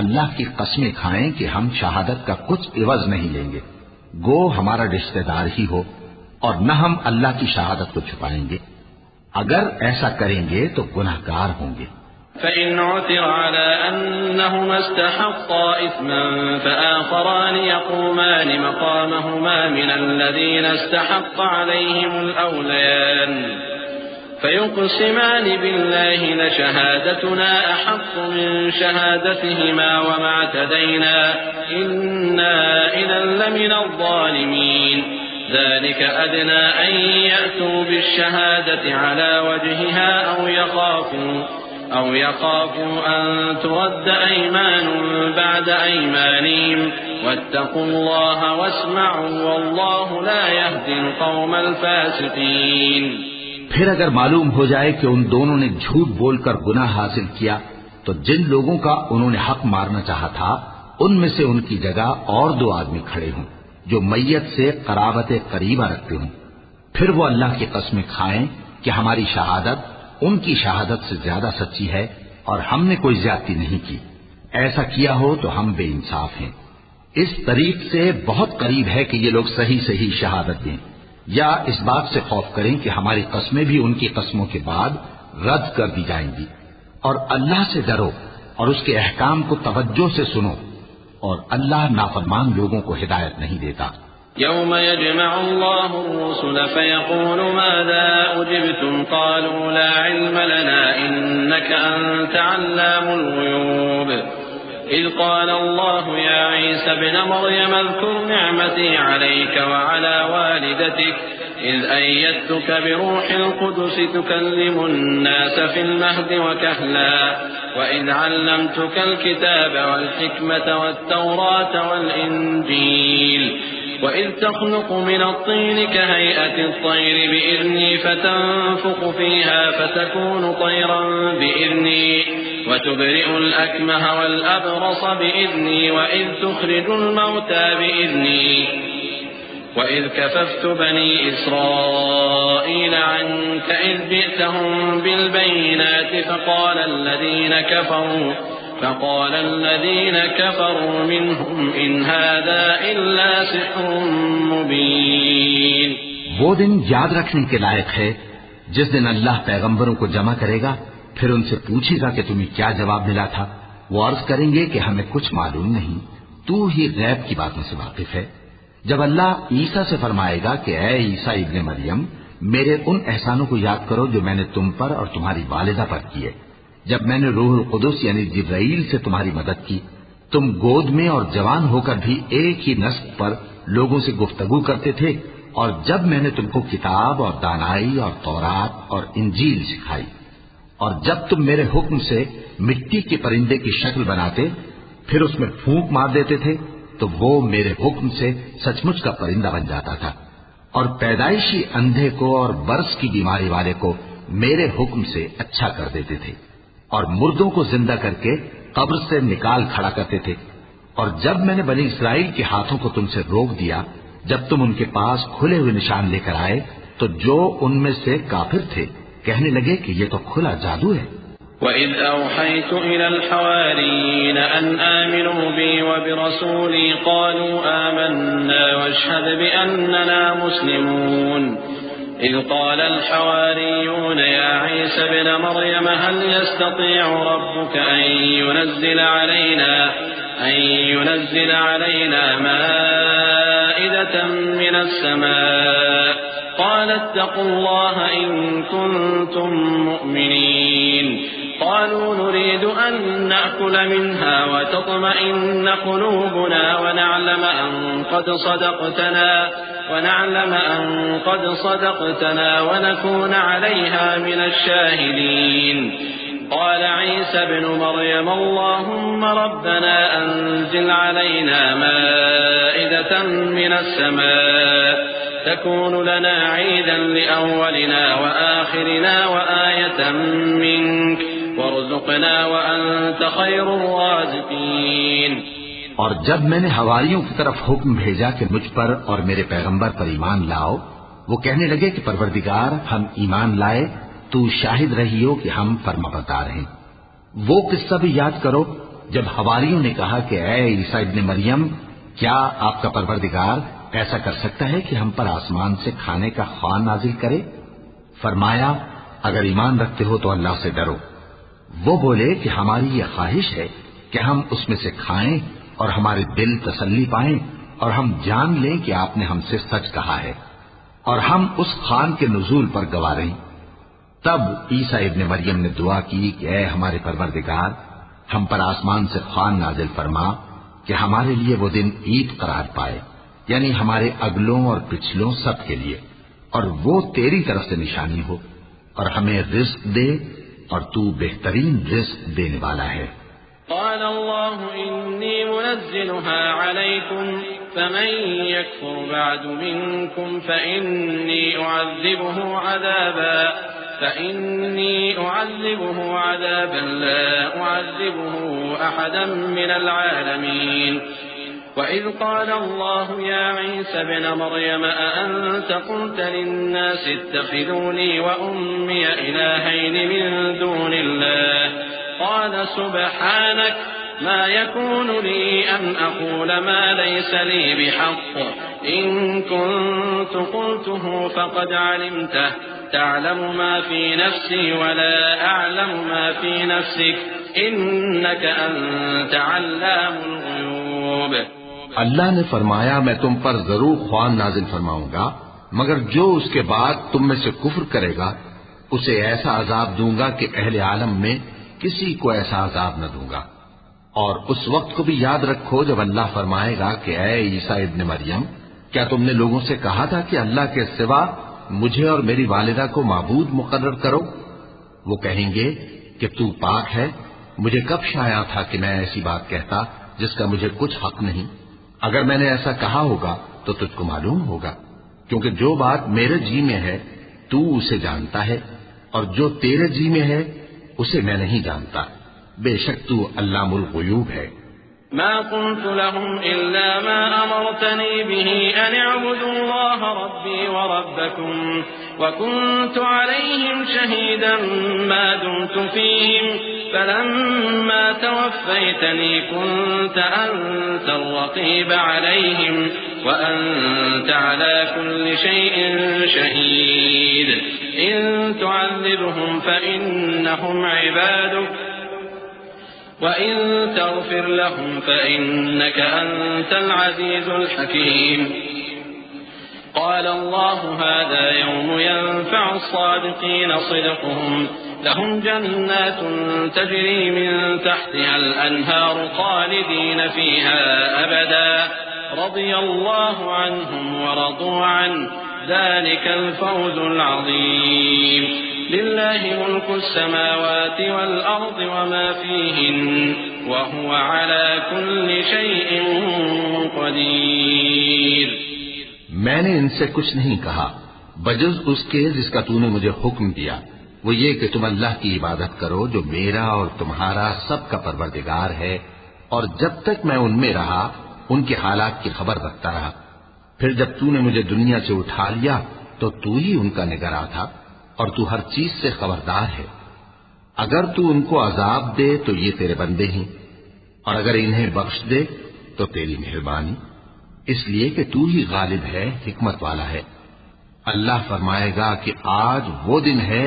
اللہ کی قسمیں کھائیں کہ ہم شہادت کا کچھ عوض نہیں لیں گے، گو ہمارا رشتہ دار ہی ہو، اور نہ ہم اللہ کی شہادت کو چھپائیں گے۔ اگر ایسا کریں گے تو گناہگار ہوں گے۔ فَإِنْ عُثِرَ عَلَىٰ أَنَّهُمَا اسْتَحَقَّا إِثْمًا فَآخَرَانِ يَقُومَانِ مَقَامَهُمَا مِنَ الَّذِينَ اسْتَحَقَّ عَلَيْهِمُ الْأَوْلَيَانِ فَيُقْسِمَانِ بِاللَّهِ لَشَهَادَتُنَا أَحَقُّ مِن شَهَادَتِهِمَا وَمَا اعْتَدَيْنَا إِنَّا إِذًا لَّمِنَ الظَّالِمِينَ ذلك أدنى أن يأتوا بالشهادة على وجهها أو يخافوا أن ترد أيمان بعد أيمانهم واتقوا الله واسمعوا والله لا يهدي القوم الفاسقين۔ پھر اگر معلوم ہو جائے کہ ان دونوں نے جھوٹ بول کر گناہ حاصل کیا تو جن لوگوں کا انہوں نے حق مارنا چاہا تھا ان میں سے ان کی جگہ اور 2 آدمی کھڑے ہوں جو میت سے قرابت قریبہ رکھتے ہوں، پھر وہ اللہ کی قسمیں کھائیں کہ ہماری شہادت ان کی شہادت سے زیادہ سچی ہے اور ہم نے کوئی زیادتی نہیں کی۔ ایسا کیا ہو تو ہم بے انصاف ہیں۔ اس طریق سے بہت قریب ہے کہ یہ لوگ صحیح شہادت دیں، یا اس بات سے خوف کریں کہ ہماری قسمیں بھی ان کی قسموں کے بعد رد کر دی جائیں گی۔ اور اللہ سے ڈرو اور اس کے احکام کو توجہ سے سنو، اور اللہ نافرمان لوگوں کو ہدایت نہیں دیتا۔ يوم يجمع الله الرسل فيقول ماذا أجبتم قالوا لا علم لنا إنك أنت علام الغيوب إذ قال الله يا عيسى ابن مريم اذكر نعمتي عليك وعلى والدتك إذ أيدتك بروح القدس تكلم الناس في المهد وكهلا وإذ علمتك الكتاب والحكمة والتوراة والإنجيل وإذ تخلق من الطين كهيئة الطير بإذني فتنفخ فيها فتكون طيرا بإذني وتبرئ الأكمه والأبرص بإذني وإذ تخرج الموتى بإذني وإذ كففت بني إسرائيل عنك إذ جئتهم بالبينات فقال الذين كفروا منهم إن هذا إلا سحر مبين. وہ دن یاد رکھنے کے لائق ہے جس دن اللہ پیغمبروں کو جمع کرے گا، پھر ان سے پوچھے گا کہ تمہیں کیا جواب ملا تھا. وہ عرض کریں گے کہ ہمیں کچھ معلوم نہیں، تو ہی غیب کی باتوں سے واقف ہے. جب اللہ عیسیٰ سے فرمائے گا کہ اے عیسیٰ ابن مریم، میرے ان احسانوں کو یاد کرو جو میں نے تم پر اور تمہاری والدہ پر کیے. جب میں نے روح القدس یعنی جبرائیل سے تمہاری مدد کی، تم گود میں اور جوان ہو کر بھی ایک ہی نسق پر لوگوں سے گفتگو کرتے تھے، اور جب میں نے تم کو کتاب اور دانائی اور تورات اور انجیل سکھائی، اور جب تم میرے حکم سے مٹی کے پرندے کی شکل بناتے پھر اس میں پھونک مار دیتے تھے تو وہ میرے حکم سے سچ مچ کا پرندہ بن جاتا تھا، اور پیدائشی اندھے کو اور برس کی بیماری والے کو میرے حکم سے اچھا کر دیتے تھے، اور مردوں کو زندہ کر کے قبر سے نکال کھڑا کرتے تھے. اور جب میں نے بنی اسرائیل کے ہاتھوں کو تم سے روک دیا جب تم ان کے پاس کھلے ہوئے نشان لے کر آئے، تو جو ان میں سے کافر تھے کہنے لگے کہ یہ تو کھلا جادو ہے. وَإِذْ أَوْحَيْتُ إِلَى الْحَوَارِيِّينَ أَنْ آمِنُوا بِي وَبِرَسُولِي قَالُوا آمَنَّا وَاشْهَدْ بِأَنَّنَا مُسْلِمُونَ. إِذْ قَالَ الْحَوَارِيُّونَ يَا عِيسَى ابْنَ مَرْيَمَ هَلْ يَسْتَطِيعُ رَبُّكَ أَنْ يُنَزِّلَ عَلَيْنَا مَائِدَةً مِنَ السَّمَاءِ قال اتقوا الله إن كنتم مؤمنين. قالوا نريد أن نأكل منها وتطمئن قلوبنا ونعلم أن قد صدقتنا ونكون عليها من الشاهدين. قال عيسى ابن مريم اللهم ربنا أنزل علينا مائدة من السماء تكون لنا عيدا لأولنا وآخرنا وآية منك وارزقنا وأنت خير الرازقين. اور جب میں نے حواریوں کی طرف حکم بھیجا کہ مجھ پر اور میرے پیغمبر پر ایمان لاؤ، وہ کہنے لگے کہ پروردگار ہم ایمان لائے، تو شاہد رہی ہو کہ ہم فرمانبردار ہیں. وہ قصہ بھی یاد کرو جب حواریوں نے کہا کہ اے عیسیٰ ابن مریم، کیا آپ کا پروردگار ایسا کر سکتا ہے کہ ہم پر آسمان سے کھانے کا خوان نازل کرے؟ فرمایا اگر ایمان رکھتے ہو تو اللہ سے ڈرو. وہ بولے کہ ہماری یہ خواہش ہے کہ ہم اس میں سے کھائیں اور ہمارے دل تسلی پائیں اور ہم جان لیں کہ آپ نے ہم سے سچ کہا ہے اور ہم اس خوان کے نزول پر گواہ رہیں. تب عیسیٰ ابن مریم نے دعا کی کہ اے ہمارے پروردگار، ہم پر آسمان سے خوان نازل فرما کہ ہمارے لیے وہ دن عید قرار پائے، یعنی ہمارے اگلوں اور پچھلوں سب کے لیے، اور وہ تیری طرف سے نشانی ہو، اور ہمیں رزق دے اور تو بہترین رزق دینے والا ہے. قال الله إني منزلها عليكم فمن يكفر بعد منكم فإني أعذبه عذابا لا أعذبه أحدا من العالمين. وإذ قال الله يا عيسى ابن مريم أأنت قلت للناس اتخذوني وأمي إلهين من دون الله قال سبحانك ما يكون لي أن أقول ما ليس لي بحق إن كنت قلته فقد علمته تعلم ما في نفسي ولا أعلم ما في نفسك إنك أنت علام الغيوب. اللہ نے فرمایا میں تم پر ضرور خوان نازل فرماؤں گا، مگر جو اس کے بعد تم میں سے کفر کرے گا اسے ایسا عذاب دوں گا کہ اہل عالم میں کسی کو ایسا عذاب نہ دوں گا. اور اس وقت کو بھی یاد رکھو جب اللہ فرمائے گا کہ اے عیسیٰ ابن مریم، کیا تم نے لوگوں سے کہا تھا کہ اللہ کے سوا مجھے اور میری والدہ کو معبود مقرر کرو؟ وہ کہیں گے کہ تو پاک ہے، مجھے کب شایع تھا کہ میں ایسی بات کہتا جس کا مجھے کچھ حق نہیں؟ اگر میں نے ایسا کہا ہوگا تو تجھ کو معلوم ہوگا، کیونکہ جو بات میرے جی میں ہے تو اسے جانتا ہے، اور جو تیرے جی میں ہے اسے میں نہیں جانتا۔ بے شک تو علام الغیوب ہے۔ ما قلت لهم إلا ما أمرتني به أن اعبدوا الله ربي وربكم وكنت عليهم شهيدا ما دمت فيهم فلما توفيتني كنت أنت الرقيب عليهم وأنت على كل شيء شهيد إن تعذبهم فإنهم عبادك وإن تغفر لهم فإنك أنت العزيز الحكيم قال الله هذا يوم ينفع الصادقين صدقهم لهم جنات تجري من تحتها الأنهار خالدين فيها أبدا رضي الله عنهم ورضوا عنه ذلك الفوز العظيم لله ملك السماوات والأرض وما فيهن وهو على كل شيء قدير۔ میں نے ان سے کچھ نہیں کہا بجز اس کے جس کا تو نے مجھے حکم دیا، وہ یہ کہ تم اللہ کی عبادت کرو جو میرا اور تمہارا سب کا پروردگار ہے، اور جب تک میں ان میں رہا ان کے حالات کی خبر رکھتا رہا۔ پھر جب تو نے مجھے دنیا سے اٹھا لیا تو تو ہی ان کا نگراں تھا، اور تو ہر چیز سے خبردار ہے۔ اگر تو ان کو عذاب دے تو یہ تیرے بندے ہیں، اور اگر انہیں بخش دے تو تیری مہربانی، اس لیے کہ تو ہی غالب ہے، حکمت والا ہے۔ اللہ فرمائے گا کہ آج وہ دن ہے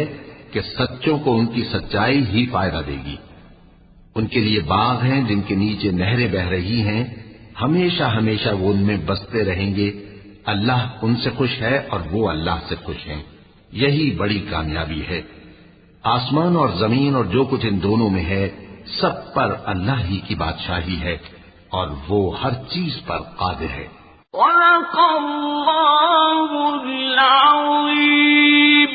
کہ سچوں کو ان کی سچائی ہی فائدہ دے گی۔ ان کے لیے باغ ہیں جن کے نیچے نہریں بہ رہی ہیں، ہمیشہ ہمیشہ وہ ان میں بستے رہیں گے۔ اللہ ان سے خوش ہے اور وہ اللہ سے خوش ہیں، یہی بڑی کامیابی ہے۔ آسمان اور زمین اور جو کچھ ان دونوں میں ہے سب پر اللہ ہی کی بادشاہی ہے، اور وہ ہر چیز پر قادر ہے۔ صدق اللہ العظیم۔